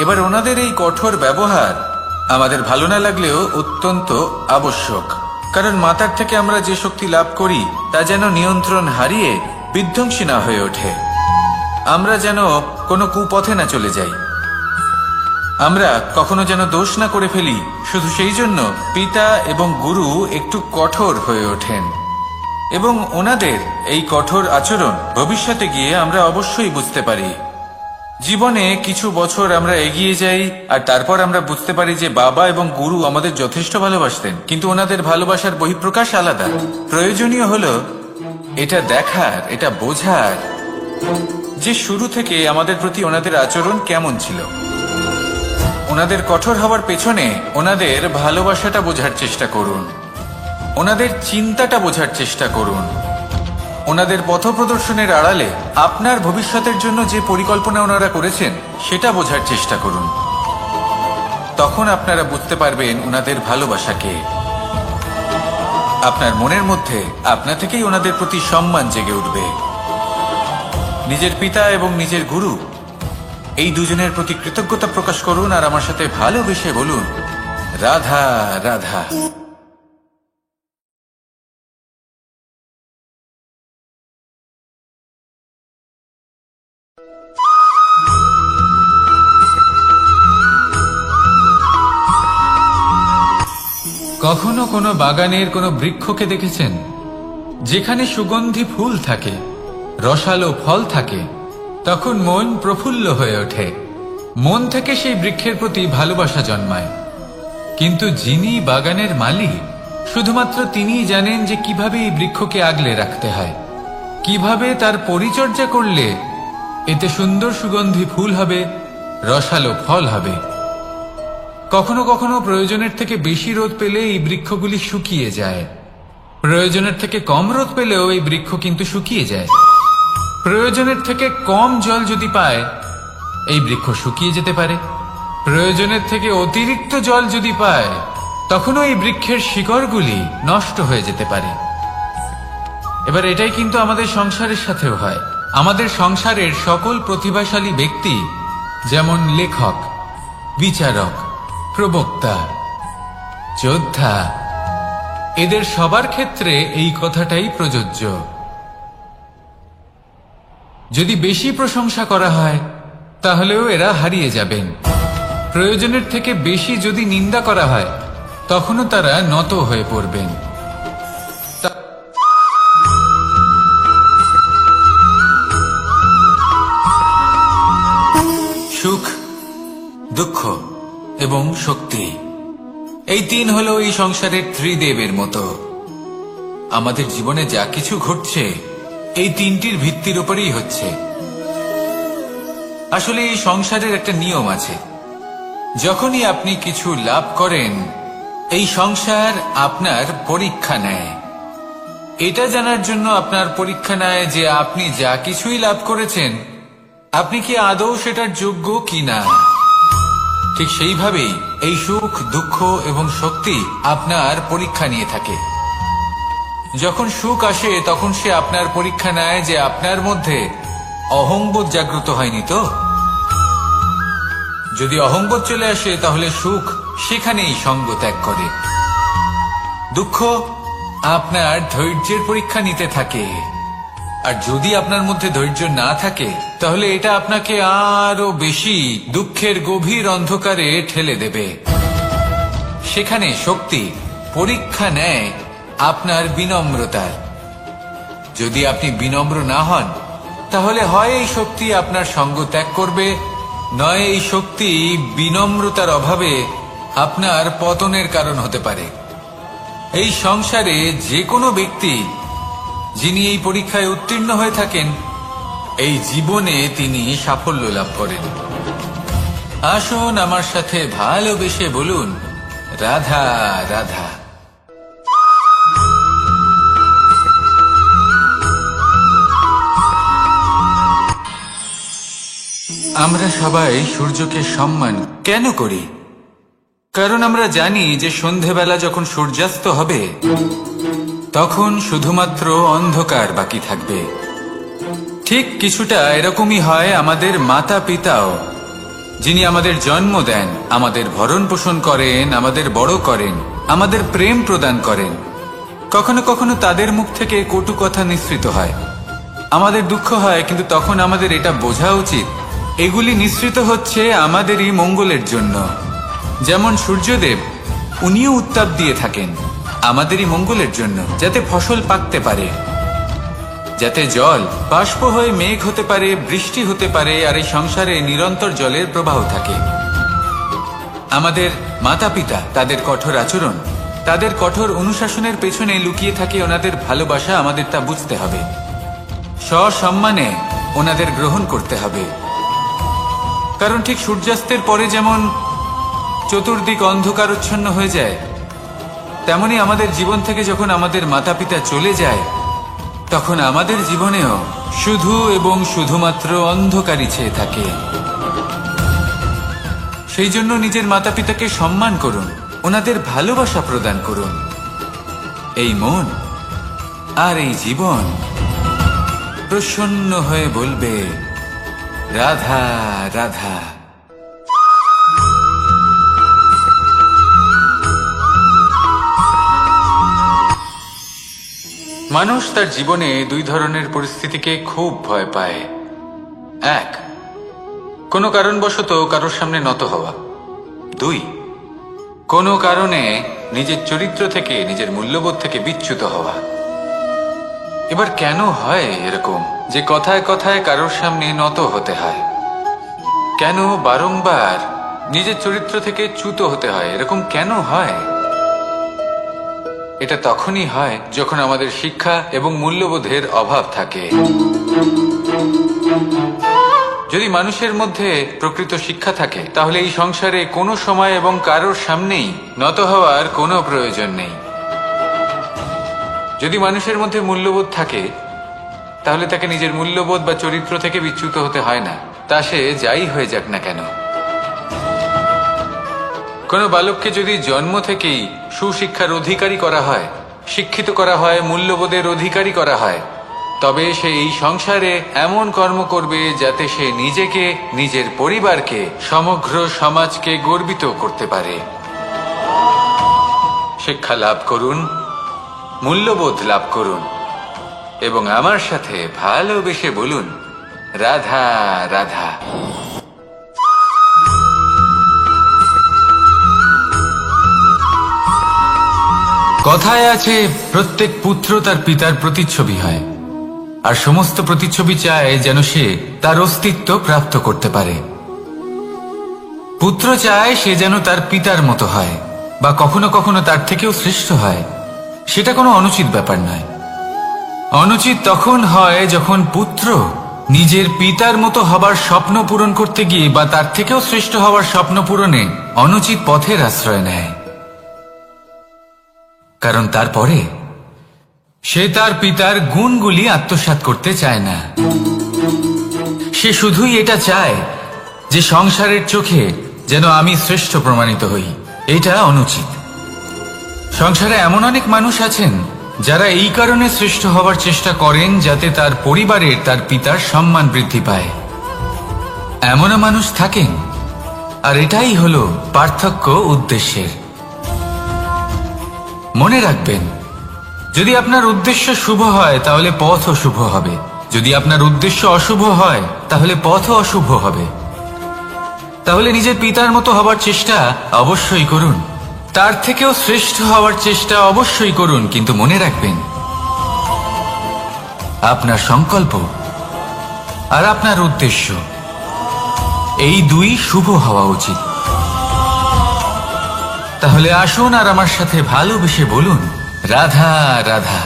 এবার ওনাদের এই কঠোর ব্যবহার আমাদের ভালো না লাগলেও অত্যন্ত আবশ্যক, কারণ মাতার থেকে আমরা যে শক্তি লাভ করি তা যেন নিয়ন্ত্রণ হারিয়ে বিধ্বংসী না হয়ে ওঠে। আমরা যেন কোনো কুপথে না চলে যাই, আমরা কখনো যেন দোষ না করে ফেলি। শুধু সেই জন্য পিতা এবং গুরু একটু কঠোর হয়ে ওঠেন, এবং ওনাদের এই কঠোর আচরণ ভবিষ্যতে গিয়ে আমরা অবশ্যই বুঝতে পারি। জীবনে কিছু বছর আমরা এগিয়ে যাই আর তারপর আমরা বুঝতে পারি যে বাবা এবং গুরু আমাদের যথেষ্ট ভালোবাসতেন, কিন্তু ওনাদের ভালোবাসার বহিঃপ্রকাশ আলাদা। প্রয়োজনীয় হলো এটা দেখার, এটা বোঝার যে শুরু থেকে আমাদের প্রতি ওনাদের আচরণ কেমন ছিল। ওনাদের কঠোর হওয়ার পেছনে ওনাদের ভালোবাসাটা বোঝার চেষ্টা করুন, ওনাদের চিন্তাটা বোঝার চেষ্টা করুন, ওনাদের পথপ্রদর্শনের আড়ালে আপনার ভবিষ্যতের জন্য যে পরিকল্পনা ওনারা করেছেন সেটা বোঝার চেষ্টা করুন। তখন আপনারা বুঝতে পারবেন ওনাদের ভালোবাসাকে। আপনার মনের মধ্যে আপনা থেকেই ওনাদের প্রতি সম্মান জেগে উঠবে। নিজের পিতা এবং নিজের গুরু এই দুজনের প্রতি কৃতজ্ঞতা প্রকাশ করুন আর আমার সাথে ভালোবেসে বলুন, রাধা রাধা। কখনো কোনো বাগানের কোনো বৃক্ষকে দেখেছেন যেখানে সুগন্ধি ফুল থাকে, রসালো ফল থাকে? তখন মন প্রফুল্ল হয়ে ওঠে, মন থেকে সেই বৃক্ষের প্রতি ভালোবাসা জন্মায়। কিন্তু যিনি বাগানের মালিক, শুধুমাত্র তিনিই জানেন যে কিভাবে এই বৃক্ষকে আগলে রাখতে হয়, কিভাবে তার পরিচর্যা করলে এতে সুন্দর সুগন্ধি ফুল হবে, রসালো ফল হবে। কখনো কখনো প্রয়োজনের থেকে বেশি রোদ পেলে এই বৃক্ষগুলি শুকিয়ে যায়, প্রয়োজনের থেকে কম রোদ পেলেও এই বৃক্ষ কিন্তু শুকিয়ে যায়। প্রয়োজনের থেকে কম জল যদি পায়, এই বৃক্ষ শুকিয়ে যেতে পারে। প্রয়োজনের থেকে অতিরিক্ত জল যদি পায়, তখনও এই বৃক্ষের শিকড়গুলি নষ্ট হয়ে যেতে পারে। এবার এটাই কিন্তু আমাদের সংসারের সাথেও হয়। আমাদের সংসারের সকল প্রতিভাশালী ব্যক্তি, যেমন লেখক, বিচারক, প্রবক্তা, যোদ্ধা, এদের সবার ক্ষেত্রে এই কথাটাই প্রযোজ্য। যদি বেশি প্রশংসা করা হয়, তাহলেও এরা হারিয়ে যাবেন। প্রয়োজনের থেকে বেশি যদি নিন্দা করা হয়, তখনও তারা নত হয়ে পড়বেন। সুখ, দুঃখ এবং শক্তি, এই তিন হলো এই সংসারের ত্রিদেবের মতো। আমাদের জীবনে যা কিছু ঘটছে এই তিনটির ভিত্তির উপরেই হচ্ছে। আসলে এই সংসারের একটা নিয়ম আছে, যখনই আপনি কিছু লাভ করেন, এই সংসার আপনার পরীক্ষা নেয়। এটা জানার জন্য আপনার পরীক্ষা নেয় যে আপনি যা কিছুই লাভ করেছেন, আপনি কি আদৌ সেটার যোগ্য কিনা। ঠিক সেইভাবেই এই সুখ, দুঃখ এবং শক্তি আপনার পরীক্ষা নিয়ে থাকে। যখন সুখ আসে, তখন সে আপনার পরীক্ষা নেয় যে আপনার মধ্যে অহংবোধ জাগ্রত হয়নি তো। যদি অহংবোধ চলে আসে, তাহলে সুখ সেখানেই সঙ্গ ত্যাগ করে। দুঃখ আপনার ধৈর্যের পরীক্ষা নিতে থাকে, আর যদি আপনার মধ্যে ধৈর্য না থাকে, তাহলে এটা আপনাকে আরো বেশি দুঃখের গভীর অন্ধকারে ঠেলে দেবে। সেখানে শক্তি পরীক্ষা নেয় আপনার বিনম্রতার। যদি আপনি বিনম্র না হন, তাহলে হয় এই শক্তি আপনার সঙ্গ ত্যাগ করবে, নয় এই শক্তি বিনম্রতার অভাবে আপনার পতনের কারণ হতে পারে। এই সংসারে যে কোনো ব্যক্তি যিনি এই পরীক্ষায় উত্তীর্ণ হয়ে থাকেন, এই জীবনে তিনি সাফল্য লাভ করেন। আসুন আমার সাথে ভালোবেসে বলুন, রাধা রাধা। আমরা সবাই সূর্যকে সম্মান কেন করি? কারণ আমরা জানি যে সন্ধেবেলা যখন সূর্যাস্ত হবে, তখন শুধুমাত্র অন্ধকার বাকি থাকবে। ঠিক কিছুটা এরকমই হয় আমাদের মাতা পিতাও, যিনি আমাদের জন্ম দেন, আমাদের ভরণ পোষণ করেন, আমাদের বড় করেন, আমাদের প্রেম প্রদান করেন। কখনো কখনো তাদের মুখ থেকে কটু কথা নিঃসৃত হয়, আমাদের দুঃখ হয়, কিন্তু তখন আমাদের এটা বোঝা উচিত এগুলি নিঃসৃত হচ্ছে আমাদেরই মঙ্গলের জন্য। যেমন সূর্যদেব, উনিও উত্তাপ দিয়ে থাকেন আমাদেরই মঙ্গলের জন্য, যাতে ফসল পাকতে পারে, যাতে জল বাষ্প হয়ে মেঘ হতে পারে, বৃষ্টি হতে পারে, আর এই সংসারে নিরন্তর জলের প্রবাহ থাকে। আমাদের মাতা পিতা, তাদের কঠোর আচরণ, তাদের কঠোর অনুশাসনের পেছনে লুকিয়ে থাকে ওনাদের ভালোবাসা। আমাদের তা বুঝতে হবে, সসম্মানে ওনাদের গ্রহণ করতে হবে। কারণ ঠিক সূর্যাস্তের পরে যেমন চতুর্দিক অন্ধকারচ্ছন্ন হয়ে যায়, তেমনি আমাদের জীবন থেকে যখন আমাদের মাতা পিতা চলে যায়, তখন আমাদের জীবনেও শুধু এবং শুধুমাত্র অন্ধকারই ছেয়ে থাকে। সেই জন্য নিজের মাতা পিতাকে সম্মান করুন, ওনাদের ভালোবাসা প্রদান করুন। এই মন আর এই জীবন প্রসন্ন হয়ে বলবে, রাধা রাধা। মানুষ তার জীবনে দুই ধরনের পরিস্থিতিকে খুব ভয় পায়। এক, কোনো কারণবশত কারোর সামনে নত হওয়া। দুই, কোনো কারণে নিজের চরিত্র থেকে, নিজের মূল্যবোধ থেকে বিচ্যুত হওয়া। এবার কেন হয় এরকম যে কথায় কথায় কারোর সামনে নত হতে হয়? কেন বারংবার নিজের চরিত্র থেকে চ্যুত হতে হয়? এরকম কেন হয়? এটা তখনই হয় যখন আমাদের শিক্ষা এবং মূল্যবোধের অভাব থাকে। যদি মানুষের মধ্যে প্রকৃত শিক্ষা থাকে, তাহলে এই সংসারে কোনো সময় এবং কারোর সামনেই নত হওয়ার কোনো প্রয়োজন নেই। যদি মানুষের মধ্যে মূল্যবোধ থাকে তাহলে তাকে নিজের মূল্যবোধ বা চরিত্র থেকে বিচ্যুত হতে হয় না, তা সে যাই হয়ে যাক না কেন। কোনো বালককে যদি জন্ম থেকেই সুশিক্ষার অধিকারী করা হয়, শিক্ষিত করা হয়, মূল্যবোধের অধিকারী করা হয়, তবে সে এই সংসারে এমন কর্ম করবে যাতে সে নিজেকে, নিজের পরিবারকে, সমগ্র সমাজকে গর্বিত করতে পারে। শিক্ষা লাভ করুন, মূল্যবোধ লাভ করুন এবং আমার সাথে ভালোবেসে বলুন, রাধা রাধা। কথায় আছে, প্রত্যেক পুত্র তার পিতার প্রতিচ্ছবি হয়, আর সমস্ত প্রতিচ্ছবি চায় যেন সে তার অস্তিত্ব প্রাপ্ত করতে পারে। পুত্র চায় সে যেন তার পিতার মতো হয় বা কখনো কখনো তার থেকেও শ্রেষ্ঠ হয়। সেটা কোনো অনুচিত ব্যাপার নয়। অনুচিত তখন হয় যখন পুত্র নিজের পিতার মতো হবার স্বপ্ন পূরণ করতে গিয়ে বা তার থেকেও শ্রেষ্ঠ হওয়ার স্বপ্ন পূরণে অনুচিত পথের আশ্রয় নেয়। কারণ তারপরে সে তার পিতার গুণগুলি আত্মসাৎ করতে চায় না। সে শুধুই এটা চায় যে সংসারের চোখে যেন আমি শ্রেষ্ঠ প্রমাণিত হই। এটা অনুচিত। সংসারে এমন অনেক মানুষ আছেন যারা এই কারণে শ্রেষ্ঠ হবার চেষ্টা করেন যাতে তার পরিবারের, তার পিতার সম্মান বৃদ্ধি পায়। এমনও মানুষ থাকেন, আর এটাই হলো পার্থক্য উদ্দেশ্যের। মনে রাখবেন, যদি আপনার উদ্দেশ্য শুভ হয় তাহলে পথও শুভ হবে, যদি আপনার উদ্দেশ্য অশুভ হয় তাহলে পথও অশুভ হবে। তাহলে নিজের পিতার মতো হবার চেষ্টা অবশ্যই করুন, তার থেকেও শ্রেষ্ঠ হওয়ার চেষ্টা অবশ্যই করুন, কিন্তু মনে রাখবেন আপনার সংকল্প আর আপনার উদ্দেশ্য এই দুই শুভ হওয়া উচিত। তাহলে আসুন আর আমার সাথে ভালোবেসে বলুন, রাধা রাধা।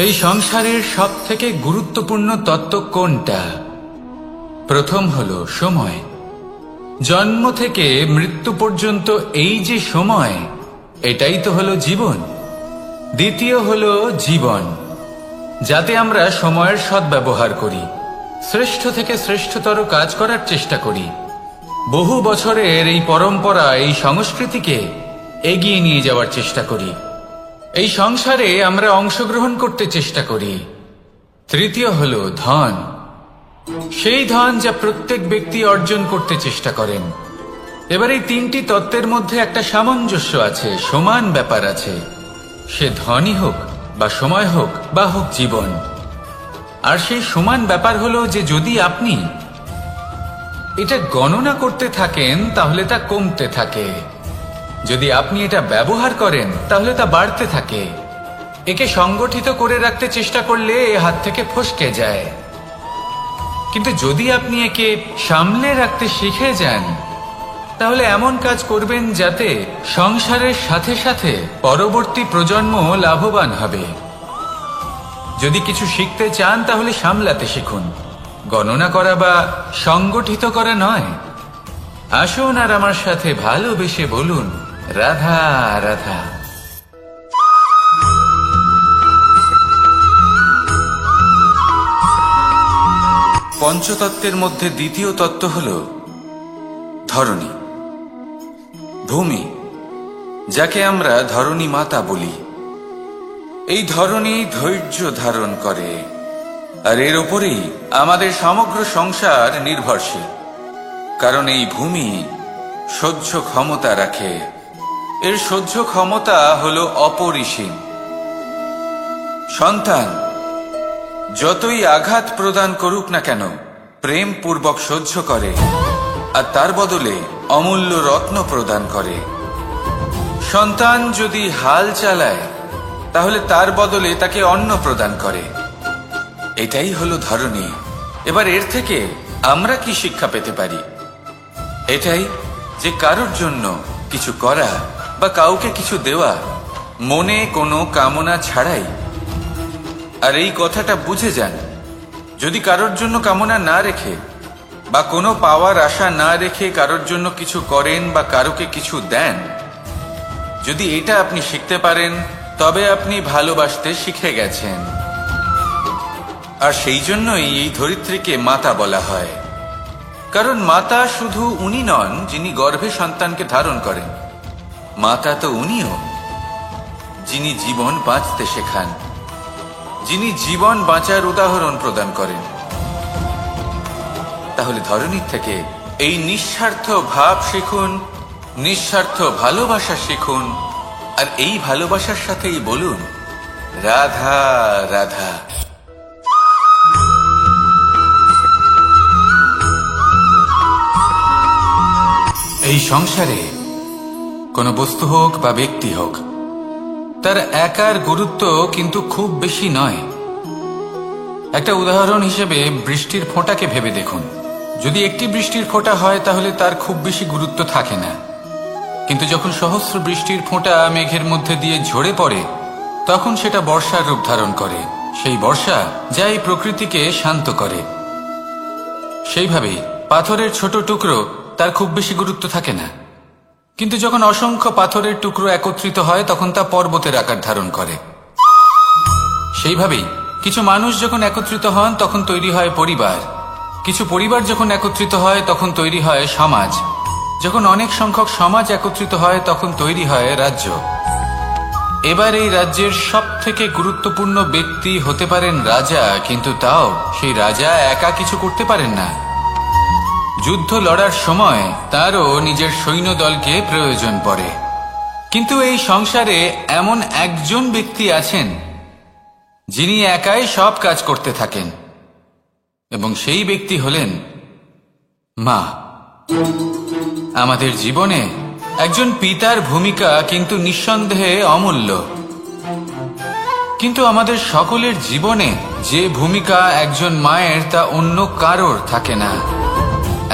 এই সংসারের সব থেকে গুরুত্বপূর্ণ তত্ত্ব কোনটা? প্রথম হলো সময়। জন্ম থেকে মৃত্যু পর্যন্ত এই যে সময়, এটাই তো হলো জীবন। দ্বিতীয় হলো জীবন, যাতে আমরা সময়ের সদ্ব্যবহার করি, শ্রেষ্ঠ থেকে শ্রেষ্ঠতর কাজ করার চেষ্টা করি। বহু বছরের এই পরম্পরা, এই সংস্কৃতিকে এগিয়ে নিয়ে যাওয়ার চেষ্টা করি। এই সংসারে আমরা অংশগ্রহণ করতে চেষ্টা করি। তৃতীয় হলো ধন, সেই ধন যা প্রত্যেক ব্যক্তি অর্জন করতে চেষ্টা করেন। এবার এই তিনটি তত্ত্বের মধ্যে একটা সামঞ্জস্য আছে, সমান ব্যাপার আছে। সে ধনই হোক বা সময় হোক বা হোক জীবন। আর সেই সমান ব্যাপার হলো যে যদি আপনি এটা গণনা করতে থাকেন তাহলে তা কমতে থাকে, যদি আপনি এটা ব্যবহার করেন তাহলে তা বাড়তে থাকে। একে সংগঠিত করে রাখতে চেষ্টা করলে এ হাত থেকে ফসকে যায়, কিন্তু যদি আপনি একে সামলে রাখতে শিখে যান তাহলে এমন কাজ করবেন যাতে সংসারের সাথে সাথে পরবর্তী প্রজন্ম লাভবান হবে। যদি কিছু শিখতে চান তাহলে সামলাতে শিখুন, গণনা করা বা সংগঠিত করা নয়। আসুন আর আমার সাথে ভালোবেসে বলুন, রাধা রাধা। পঞ্চতত্ত্বের মধ্যে দ্বিতীয় তত্ত্ব হল ধরণী, ভূমি, যাকে আমরা ধরণী মাতা বলি। এই ধরণী ধৈর্য ধারণ করে, আর এর ওপরেই আমাদের সমগ্র সংসার নির্ভরশীল। কারণ এই ভূমি সহ্য ক্ষমতা রাখে, এর সহ্য ক্ষমতা হলো অপরিসীম। সন্তান যতই আঘাত প্রদান করুক না কেন প্রেম পূর্বক সহ্য করে, আর তার বদলে অমূল্য রত্ন প্রদান করে। সন্তান যদি হাল চালায় তাহলে তার বদলে তাকে অন্ন প্রদান করে। এটাই হলো ধরণী। এবার এর থেকে আমরা কি শিক্ষা পেতে পারি? এটাই যে কারোর জন্য কিছু করা বা কাউকে কিছু দেওয়া মনে কোনো কামনা ছাড়াই। আর এই কথাটা বুঝে যান, যদি কারোর জন্য কামনা না রেখে বা কোনো পাওয়ার আশা না রেখে কারোর জন্য কিছু করেন বা কারোকে কিছু দেন, যদি এটা আপনি শিখতে পারেন তবে আপনি ভালোবাসতে শিখে গেছেন। আর সেই জন্যই এই ধরিত্রীকে মাতা বলা হয়, কারণ মাতা শুধু উনি নন যিনি গর্ভে সন্তানকে ধারণ করেন, মাতা তো উনিও যিনি জীবন বাঁচতে শেখান, যিনি জীবন বাঁচার উদাহরণ প্রদান করেন। তাহলে ধরনীর থেকে এই নিঃস্বার্থ ভাব শিখুন, নিঃস্বার্থ ভালোবাসা শিখুন, আর এই ভালোবাসার সাথেই বলুন রাধা রাধা। এই সংসারে কোনো বস্তু হোক বা ব্যক্তি হোক, তার একার গুরুত্ব কিন্তু খুব বেশি নয়। একটা উদাহরণ হিসেবে বৃষ্টির ফোঁটাকে ভেবে দেখুন। যদি একটি বৃষ্টির ফোঁটা হয় তাহলে তার খুব বেশি গুরুত্ব থাকে না, কিন্তু যখন সহস্র বৃষ্টির ফোঁটা মেঘের মধ্যে দিয়ে ঝরে পড়ে তখন সেটা বর্ষার রূপ ধারণ করে। সেই বর্ষা যা এই প্রকৃতিকে শান্ত করে। সেইভাবেই পাথরের ছোট টুকরো তার খুব বেশি গুরুত্ব থাকে না, কিন্তু যখন অসংখ্য পাথরের টুকরো একত্রিত হয় তখন তা পর্বতের আকার ধারণ করে। সেইভাবেই কিছু মানুষ যখন একত্রিত হন তখন তৈরি হয় পরিবার, কিছু পরিবার যখন একত্রিত হয় তখন তৈরি হয় সমাজ, যখন অনেক সংখ্যক সমাজ একত্রিত হয় তখন তৈরি হয় রাজ্য। এবার এই রাজ্যের সবথেকে গুরুত্বপূর্ণ ব্যক্তি হতে পারেন রাজা, কিন্তু তাও সেই রাজা একা কিছু করতে পারেন না। যুদ্ধ লড়ার সময় তারও নিজের সৈন্যদলকে প্রয়োজন পড়ে। কিন্তু এই সংসারে এমন একজন ব্যক্তি আছেন যিনি একাই সব কাজ করতে থাকেন, এবং সেই ব্যক্তি হলেন মা। আমাদের জীবনে একজন পিতার ভূমিকা কিন্তু নিঃসন্দেহে অমূল্য, কিন্তু আমাদের সকলের জীবনে যে ভূমিকা একজন মায়ের তা অন্য কারোর থাকে না।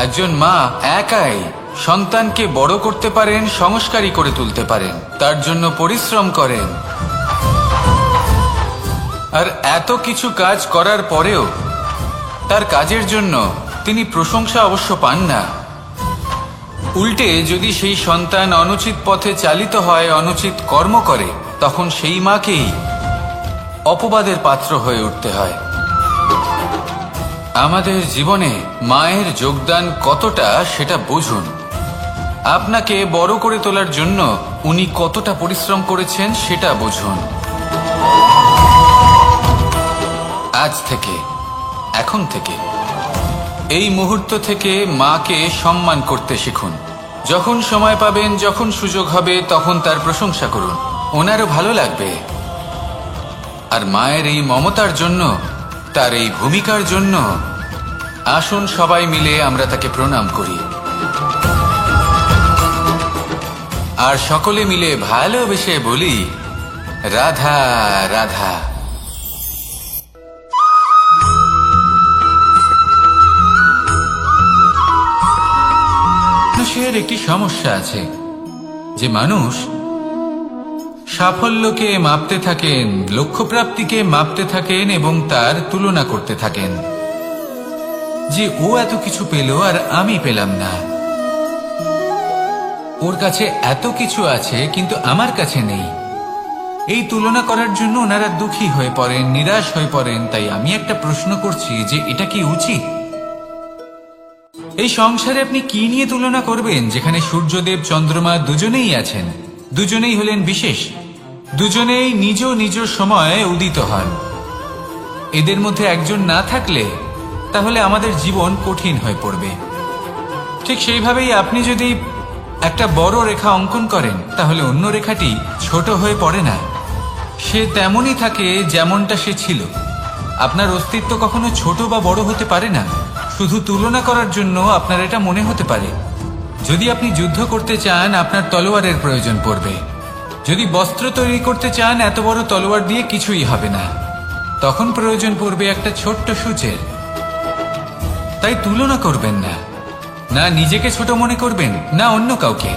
একজন মা একাই সন্তানকে বড় করতে পারেন, সংস্কারী করে তুলতে পারেন, তার জন্য পরিশ্রম করেন। আর এত কিছু কাজ করার পরেও তার কাজের জন্য তিনি প্রশংসা অবশ্য পান না। উল্টে যদি সেই সন্তান অনুচিত পথে চালিত হয়, অনুচিত কর্ম করে, তখন সেই মাকেই অপবাদের পাত্র হয়ে উঠতে হয়। আমাদের জীবনে মায়ের যোগদান কতটা সেটা বুঝুন। আপনাকে বড় করে তোলার জন্য উনি কতটা পরিশ্রম করেছেন সেটা বুঝুন। আজ থেকে, এখন থেকে, এই মুহূর্ত থেকে মাকে সম্মান করতে শিখুন। যখন সময় পাবেন, যখন সুযোগ হবে, তখন তার প্রশংসা করুন, ওনারও ভালো লাগবে। আর মায়ের এই মমতার জন্য, তার এই ভূমিকার জন্য আসুন সবাই মিলে আমরা তাকে প্রণাম করি, আর সকলে মিলে ভালোবেসে বলি রাধা রাধা। মানুষের একটি সমস্যা আছে যে মানুষ সাফল্যকে মাপতে থাকেন, লক্ষ্যপ্রাপ্তিকে মাপতে থাকেন এবং তার তুলনা করতে থাকেন যে ও এত কিছু পেল আর আমি পেলাম না, ওর কাছে এত কিছু আছে কিন্তু আমার কাছে নেই। এই তুলনা করার জন্য ওনারা দুঃখী হয়ে পড়েন, নিরাশ হয়ে পড়েন। তাই আমি একটা প্রশ্ন করছি যে এটা কি উচিত? এই সংসারে আপনি কি নিয়ে তুলনা করবেন, যেখানে সূর্যদেব চন্দ্রমা দুজনেই আছেন, দুজনেই হলেন বিশেষ, দুজনেই নিজ নিজ সময়ে উদিত হন। এদের মধ্যে একজন না থাকলে তাহলে আমাদের জীবন কঠিন হয়ে পড়বে। ঠিক সেইভাবেই আপনি যদি একটা বড় রেখা অঙ্কন করেন তাহলে অন্য রেখাটি ছোট হয়ে পড়ে না, সে তেমনই থাকে যেমনটা সে ছিল। আপনার অস্তিত্ব কখনো ছোট বা বড় হতে পারে না। শুধু তুলনা করার জন্য আপনার এটা মনে হতে পারে। যদি আপনি যুদ্ধ করতে চান আপনার তলোয়ারের প্রয়োজন পড়বে। যদি বস্ত্র তৈরি করতে চান এত বড় তলোয়ার দিয়ে কিছুই হবে না, তখন প্রয়োজন পড়বে একটা ছোট্ট সূচের। তাই তুলনা করবেন না, না নিজেকে ছোট মনে করবেন না অন্য কাউকে।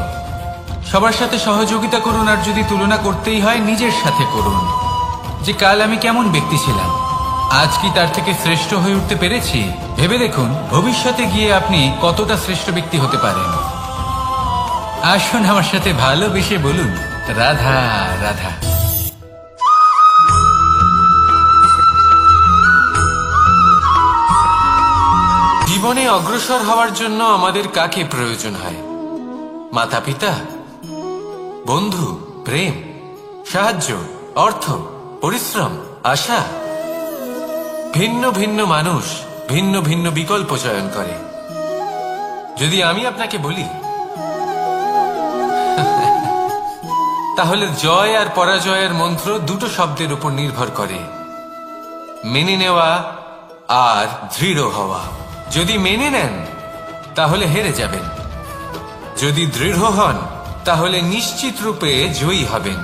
সবার সাথে সহযোগিতা করুন, আর যদি তুলনা করতেই হয় নিজের সাথে করুন যে কাল আমি কেমন ব্যক্তি ছিলাম, আজ কি তার থেকে শ্রেষ্ঠ হয়ে উঠতে পেরেছি? ভেবে দেখুন ভবিষ্যতে গিয়ে আপনি কতটা শ্রেষ্ঠ ব্যক্তি হতে পারেন। আসুন আমার সাথে ভালোবেসে বলুন, রাধা রাধা। জীবনে অগ্রসর হওয়ার জন্য আমাদের কাকে প্রয়োজন হয়? মাতা পিতা, বন্ধু, প্রেম, সাহায্য, অর্থ, পরিশ্রম, আশা। ভিন্ন ভিন্ন মানুষ ভিন্ন ভিন্ন বিকল্প চয়ন করে। যদি আমি আপনাকে বলি তাহলে জয় আর পরাজয়ের মন্ত্র দুটো শব্দের উপর নির্ভর করে, মেনে নেওয়া আর দৃঢ় হওয়া। যদি মেনে নেন তাহলে হেরে যাবেন, যদি দৃঢ় হন তাহলে নিশ্চিত রূপে জয়ী হবেন।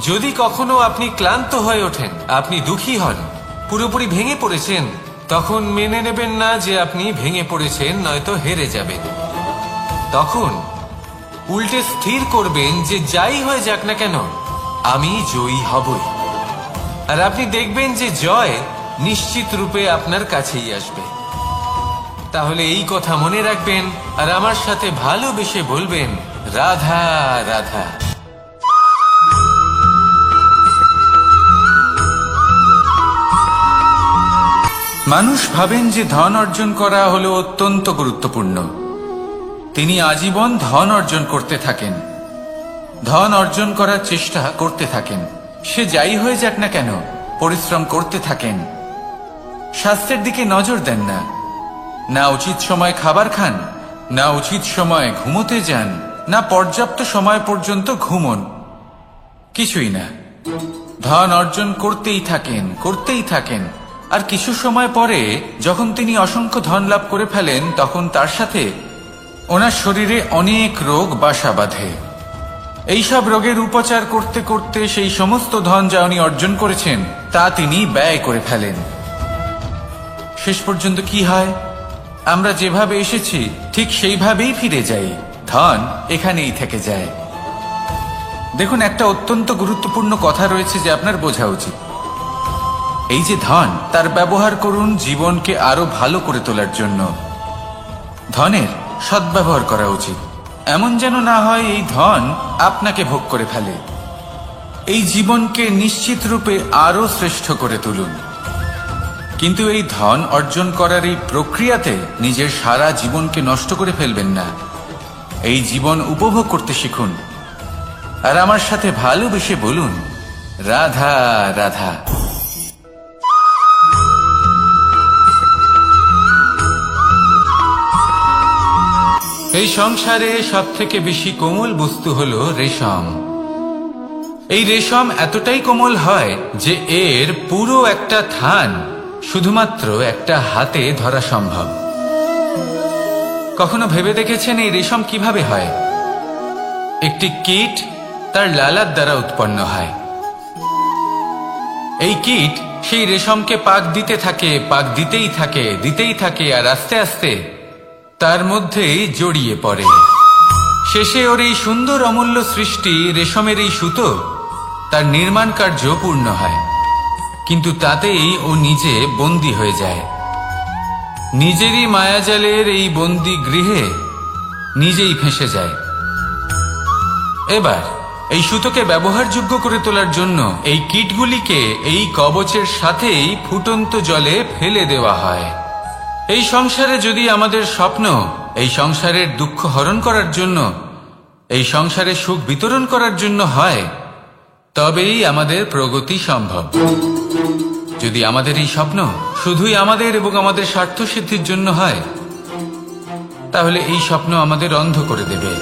যদি কখনো আপনি ক্লান্ত হয়ে ওঠেন, আপনি দুঃখী হন, পুরোপুরি ভেঙে পড়েছেন, তখন মেনে নেবেন না যে আপনি ভেঙে পড়েছেন, নয়তো হেরে যাবেন। তখন উল্টে স্থির করবেন যে যাই হয়ে যাক না কেন আমি জয়ী হবই। আর আপনি দেখবেন যে জয় নিশ্চিত রূপে আপনার কাছেই আসবে। তাহলে এই কথা মনে রাখবেন আর আমার সাথে ভালোবেসে বলবেন, রাধা রাধা। মানুষ ভাবেন যে ধন অর্জন করা হলো অত্যন্ত গুরুত্বপূর্ণ। তিনি আজীবন ধন অর্জন করতে থাকেন, ধন অর্জন করার চেষ্টা করতে থাকেন। সে যাই হয়ে যাক না কেন পরিশ্রম করতে থাকেন। স্বাস্থ্যের দিকে নজর দেন না, না উচিত সময় খাবার খান, না উচিত সময় ঘুমোতে যান, না পর্যাপ্ত সময় পর্যন্ত ঘুমন, কিছুই না। ধন অর্জন করতেই থাকেন, করতেই থাকেন। আর কিছু সময় পরে যখন তিনি অসংখ্য ধন লাভ করে ফেলেন, তখন তার সাথে ওনার শরীরে অনেক রোগ বাসা বাঁধে। এইসব রোগের উপচার করতে করতে সেই সমস্ত ধন যা উনি অর্জন করেছেন তা তিনি ব্যয় করে ফেলেন। শেষ পর্যন্ত কি হয়? আমরা যেভাবে এসেছি ঠিক সেইভাবেই ফিরে যাই, ধন এখানেই থেকে যায়। দেখুন, একটা অত্যন্ত গুরুত্বপূর্ণ কথা রয়েছে যে আপনার বোঝা উচিত। এই যে ধন, তার ব্যবহার করুন জীবনকে আরো ভালো করে তোলার জন্য। ধনের সদ্ব্যবহার করা উচিত, এমন যেন না হয় এই ধন আপনাকে ভোগ করে ফেলে। এই জীবনকে নিশ্চিত রূপে আরো শ্রেষ্ঠ করে তুলুন। কিন্তু এই ধন অর্জন করার এই প্রক্রিয়াতে নিজের সারা জীবনকে নষ্ট করে ফেলবেন না। এই জীবন উপভোগ করতে শিখুন আর আমার সাথে ভালোবেসে বলুন, রাধা রাধা। এই সংসারে সব থেকে বেশি কোমল বস্তু হলো রেশম। এই রেশম এতটাই কোমল হয় যে এর পুরো একটা থান শুধুমাত্র একটা হাতে ধরা সম্ভব। কখনো ভেবে দেখেছেন এই রেশম কিভাবে হয়? একটি কীট তার লালার দ্বারা উৎপন্ন হয়। এই কীট সেই রেশমকে পাক দিতে থাকে, পাক দিতেই থাকে, দিতেই থাকে, আর আস্তে আস্তে তার মধ্যেই জড়িয়ে পড়ে। শেষে ওর এই সুন্দর অমূল্য সৃষ্টি রেশমের এই সুতো, তার নির্মাণ কার্য পূর্ণ হয়। কিন্তু তাতেই ও নিজে বন্দী হয়ে যায়। নিজেরই মায়াজালের এই বন্দী গৃহে নিজেই ফেঁসে যায়। এবার এই সুতোকে ব্যবহারযোগ্য করে তোলার জন্য এই কীটগুলিকে এই কবচের সাথেই ফুটন্ত জলে ফেলে দেওয়া হয়। এই সংসারে যদি আমাদের স্বপ্ন এই সংসারের দুঃখ হরণ করার জন্য, এই সংসারে সুখ বিতরণ করার জন্য হয়, তবেই আমাদের প্রগতি সম্ভব। যদি আমাদের এই স্বপ্ন শুধুই আমাদের এবং আমাদের স্বার্থ সিদ্ধির জন্য হয়, তাহলে এই স্বপ্ন আমাদের অন্ধ করে দেবে,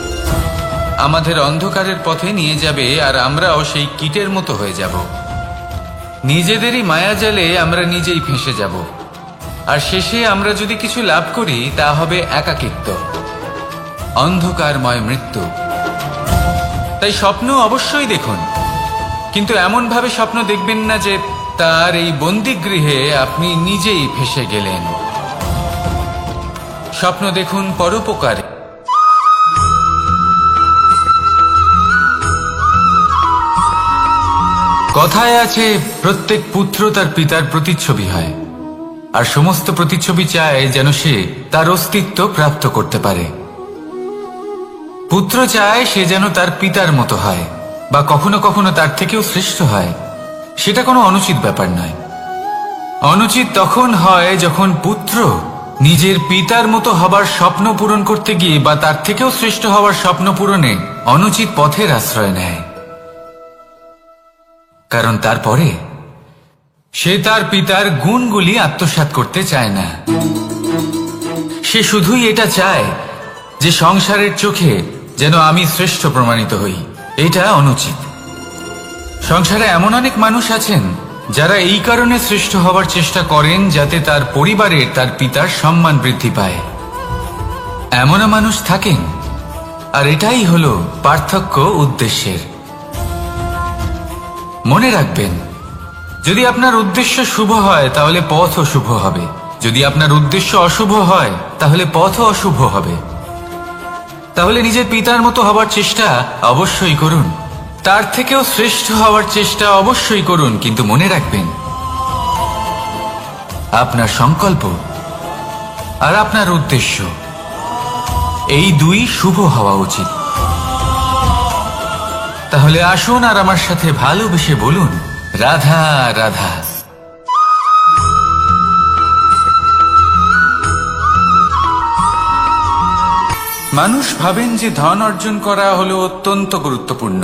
আমাদের অন্ধকারের পথে নিয়ে যাবে, আর আমরাও সেই কীটের মতো হয়ে যাব। নিজেদেরই মায়াজালে আমরা নিজেই ফেঁসে যাব। আর শেষে আমরা যদি কিছু লাভ করি তা হবে একাকিত্ব, অন্ধকারময় মৃত্যু। তাই স্বপ্ন অবশ্যই দেখুন, কিন্তু এমন ভাবে স্বপ্ন দেখবেন না যে তার এই বন্দিগৃহে আপনি নিজেই ফেঁসে গেলেন। স্বপ্ন দেখুন পরোপকারে। কথায় আছে, প্রত্যেক পুত্র তার পিতার প্রতিচ্ছবি হয়, আর সমস্ত প্রতিচ্ছবি চায় যেন সে তার অস্তিত্ব প্রাপ্ত করতে পারে। পুত্র চায় সে যেন তার পিতার মতো হয়, বা কখনো কখনো তার থেকেও শ্রেষ্ঠ হয়। সেটা কোনো অনুচিত ব্যাপার নয়। অনুচিত তখন হয় যখন পুত্র নিজের পিতার মতো হবার স্বপ্ন পূরণ করতে গিয়ে বা তার থেকেও শ্রেষ্ঠ হওয়ার স্বপ্ন পূরণে অনুচিত পথের আশ্রয় নেয়। কারণ তারপরে সে তার পিতার গুণগুলি আত্মসাৎ করতে চায় না। সে শুধুই এটা চায় যে সংসারের চোখে যেন আমি শ্রেষ্ঠ প্রমাণিত হই। এটা অনুচিত। সংসারে এমন অনেক মানুষ আছেন যারা এই কারণে শ্রেষ্ঠ হবার চেষ্টা করেন যাতে তার পরিবারের তার পিতার সম্মান বৃদ্ধি পায়। এমনও মানুষ থাকেন, আর এটাই হলো পার্থক্য উদ্দেশ্যের। মনে রাখবেন, যদি আপনার উদ্দেশ্য শুভ হয় তাহলে পথও শুভ হবে, যদি আপনার উদ্দেশ্য অশুভ হয় তাহলে পথও অশুভ হবে। তাহলে নিজের পিতার মতো হবার চেষ্টা অবশ্যই করুন, তার থেকেও শ্রেষ্ঠ হওয়ার চেষ্টা অবশ্যই করুন, কিন্তু মনে রাখবেন আপনার সংকল্প আর আপনার উদ্দেশ্য এই দুই শুভ হওয়া উচিত। তাহলে আসুন আর আমার সাথে ভালোবেসে বলুন, রাধা রাধা। মানুষ ভাবেন যে ধন অর্জন করা হলো অত্যন্ত গুরুত্বপূর্ণ।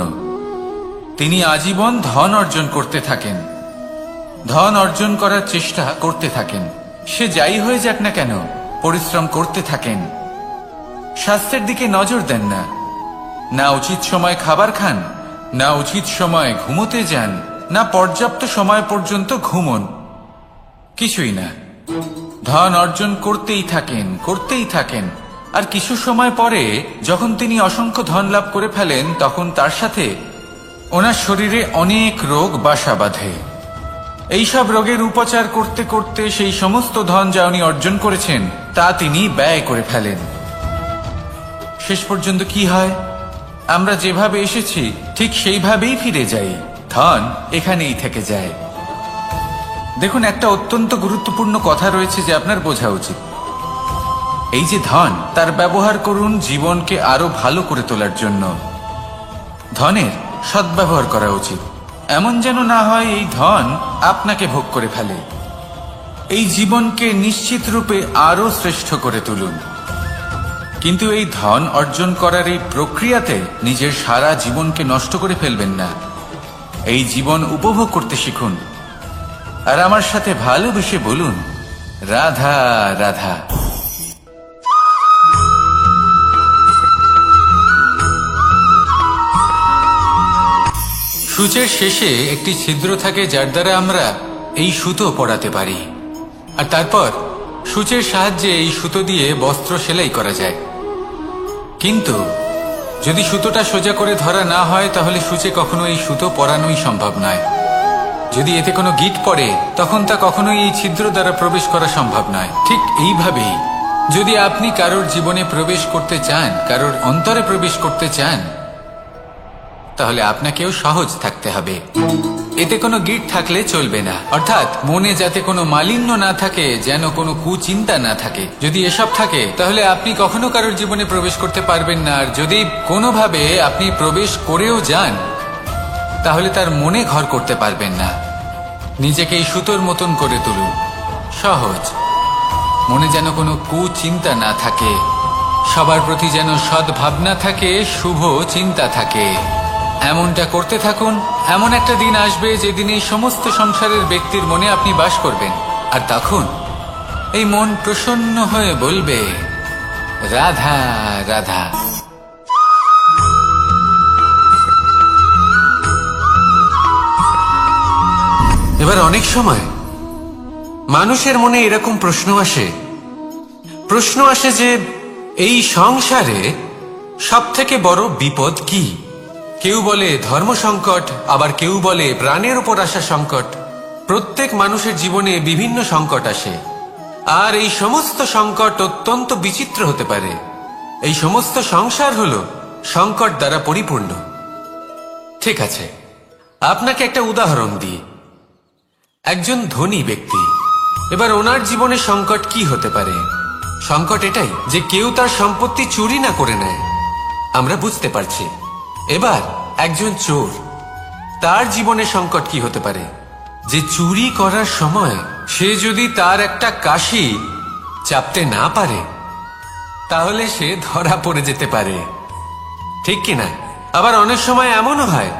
তিনি আজীবন ধন অর্জন করতে থাকেন, ধন অর্জন করার চেষ্টা করতে থাকেন। সে যাই হয়ে যাক না কেন, পরিশ্রম করতে থাকেন। স্বাস্থ্যের দিকে নজর দেন না, না উচিত সময় খাবার খান, না উচিত সময় ঘুমোতে যান, না পর্যাপ্ত সময় পর্যন্ত ঘুমন, কিছুই না। ধন অর্জন করতেই থাকেন, করতেই থাকেন। আর কিছু সময় পরে যখন তিনি অসংখ্য ধন লাভ করে ফেলেন, তখন তার সাথে ওনার শরীরে অনেক রোগ বাসা বাঁধে। এইসব রোগের উপচার করতে করতে সেই সমস্ত ধন যা উনি অর্জন করেছেন তা তিনি ব্যয় করে ফেলেন। শেষ পর্যন্ত কি হয়? আমরা যেভাবে এসেছি ঠিক সেইভাবেই ফিরে যাই, ধন এখানেই থেকে যায়। দেখুন, একটা অত্যন্ত গুরুত্বপূর্ণ কথা রয়েছে যে আপনার বোঝা উচিত। এই যে ধন, তার ব্যবহার করুন জীবনকে আরো ভালো করে তোলার জন্য। ধনের সদ্ব্যবহার করা উচিত, এমন যেন না হয় এই ধন আপনাকে ভোগ করে ফেলে। এই জীবনকে নিশ্চিত রূপে আরো শ্রেষ্ঠ করে তুলুন। কিন্তু এই ধন অর্জন করার এই প্রক্রিয়াতে নিজের সারা জীবনকে নষ্ট করে ফেলবেন না। এই জীবন উপভোগ করতে শিখুন, আর আমার সাথে ভালোবেসে বলুন, রাধা রাধা। সূচের শেষে একটি ছিদ্র থাকে যার দ্বারা আমরা এই সুতো পরাতে পারি, আর তারপর সূচের সাহায্যে এই সুতো দিয়ে বস্ত্র সেলাই করা যায়। কিন্তু যদি সুতোটা সোজা করে ধরা না হয় তাহলে সূচে কখনো এই সুতো পরানোই সম্ভব নয়। যদি এতে কোনো গিঁট পড়ে তখন তা কখনোই এই ছিদ্র দ্বারা প্রবেশ করা সম্ভব নয়। ঠিক এইভাবেই যদি আপনি কারোর জীবনে প্রবেশ করতে চান, কারোর অন্তরে প্রবেশ করতে চান, তাহলে আপনাকেও সহজ থাকতে হবে। এতে কোনো গিঁট থাকলে চলবে না, অর্থাৎ মনে যাতে কোনো মালিন্য না থাকে, যেন কোনো কুচিন্তা না থাকে। যদি এসব থাকে তাহলে আপনি কখনো কারোর জীবনে প্রবেশ করতে পারবেন না। আর যদি কোনোভাবে আপনি প্রবেশ করেও যান তাহলে তার মনে ঘর করতে পারবেন না। নিজেকে এই সুতোর মতন করে তুলুন, সহজ। মনে যেন কোনো কুচিন্তা না থাকে, সবার প্রতি যেন সদ্ভাবনা থাকে, শুভ চিন্তা থাকে। এমনটা করতে থাকুন। এমন একটা দিন আসবে যেদিন এই সমস্ত সংসারের ব্যক্তির মনে আপনি বাস করবেন, আর তখন এই মন প্রসন্ন হয়ে বলবে, রাধা রাধা। এবার অনেক সময় মানুষের মনে এরকম প্রশ্ন আসে যে এই সংসারে সবথেকে বড় বিপদ কি? কেউ বলে ধর্ম সংকট, আবার কেউ বলে প্রাণের উপর আসা সংকট। প্রত্যেক মানুষের জীবনে বিভিন্ন সংকট আসে, আর এই সমস্ত সংকট অত্যন্ত বিচিত্র হতে পারে। এই সমস্ত সংসার হলো সংকট দ্বারা পরিপূর্ণ। ঠিক আছে, আপনাকে একটা উদাহরণ দিই। একজন ধনী ব্যক্তি, এবার ওনার জীবনে সংকট কি হতে পারে? সংকট এটাই যে কেউ তার সম্পত্তি চুরি না করে নেয়, আমরা বুঝতে পারছি। এবার একজন চোর, তার জীবনে সংকট কি হতে পারে? যে চুরি করার সময় সে যদি তার একটা কাশি চাপতে না পারে, তাহলে সে ধরা পড়ে যেতে পারে, ঠিক কিনা? আবার অনেক সময় এমনও হয়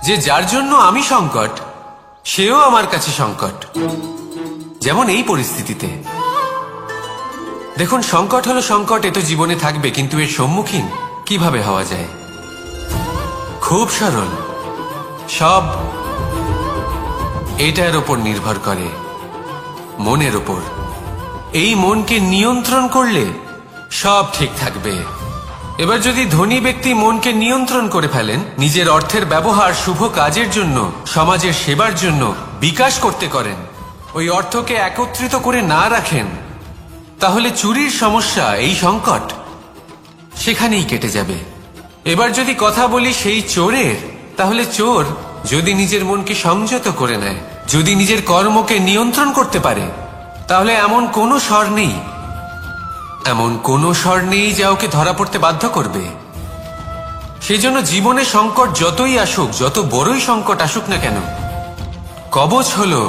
যে যার জন্য আমি সংকট, সেও আমার কাছে সংকট। যেমন এই পরিস্থিতিতে দেখুন, সংকট হলো সংকট, এ তো জীবনে থাকবে, কিন্তু এর সম্মুখীন কিভাবে হওয়া যায়? খুব সরল, সব এটার ওপর নির্ভর করে, মনের ওপর। এই মনকে নিয়ন্ত্রণ করলে সব ঠিক থাকবে। এবার যদি ধনী ব্যক্তি মনকে নিয়ন্ত্রণ করে ফেলেন, নিজের অর্থের ব্যবহার শুভ কাজের জন্য, সমাজের সেবার জন্য বিকাশ করতে করেন, ওই অর্থকে একত্রিত করে না রাখেন, তাহলে চুরির সমস্যা, এই সংকট সেখানেই কেটে যাবে। এবার যদি কথা বলি সেই চোরের, তাহলে চোর যদি নিজের মনকে সংযত করে নেয়, যদি নিজের কর্মকে নিয়ন্ত্রণ করতে পারে, তাহলে এমন কোনো স্বর নেই, এমন কোনো স্বর নেই যা ওকে ধরা পড়তে বাধ্য করবে। সেই জন্য জীবনে সংকট যতই আসুক, যত বড়ই সংকট আসুক না কেন, কবচ হলো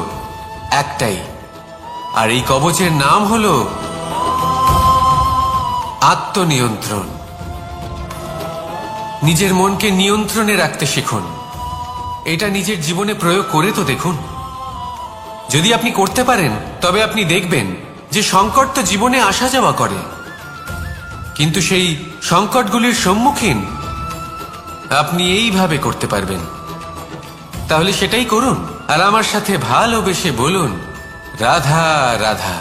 একটাই, আর এই কবচের নাম হলো আত্মনিয়ন্ত্রণ। নিজের মনকে নিয়ন্ত্রণে রাখতে শিখুন। এটা নিজের জীবনে প্রয়োগ করে তো দেখুন। যদি আপনি করতে পারেন, তবে আপনি দেখবেন যে সংকট তো জীবনে আসা যাওয়া করে, কিন্তু সেই সংকটগুলির সম্মুখীন আপনি এইভাবে করতে পারবেন। তাহলে সেটাই করুন, আর আমার সাথে ভালোবেসে বলুন, রাধা রাধা।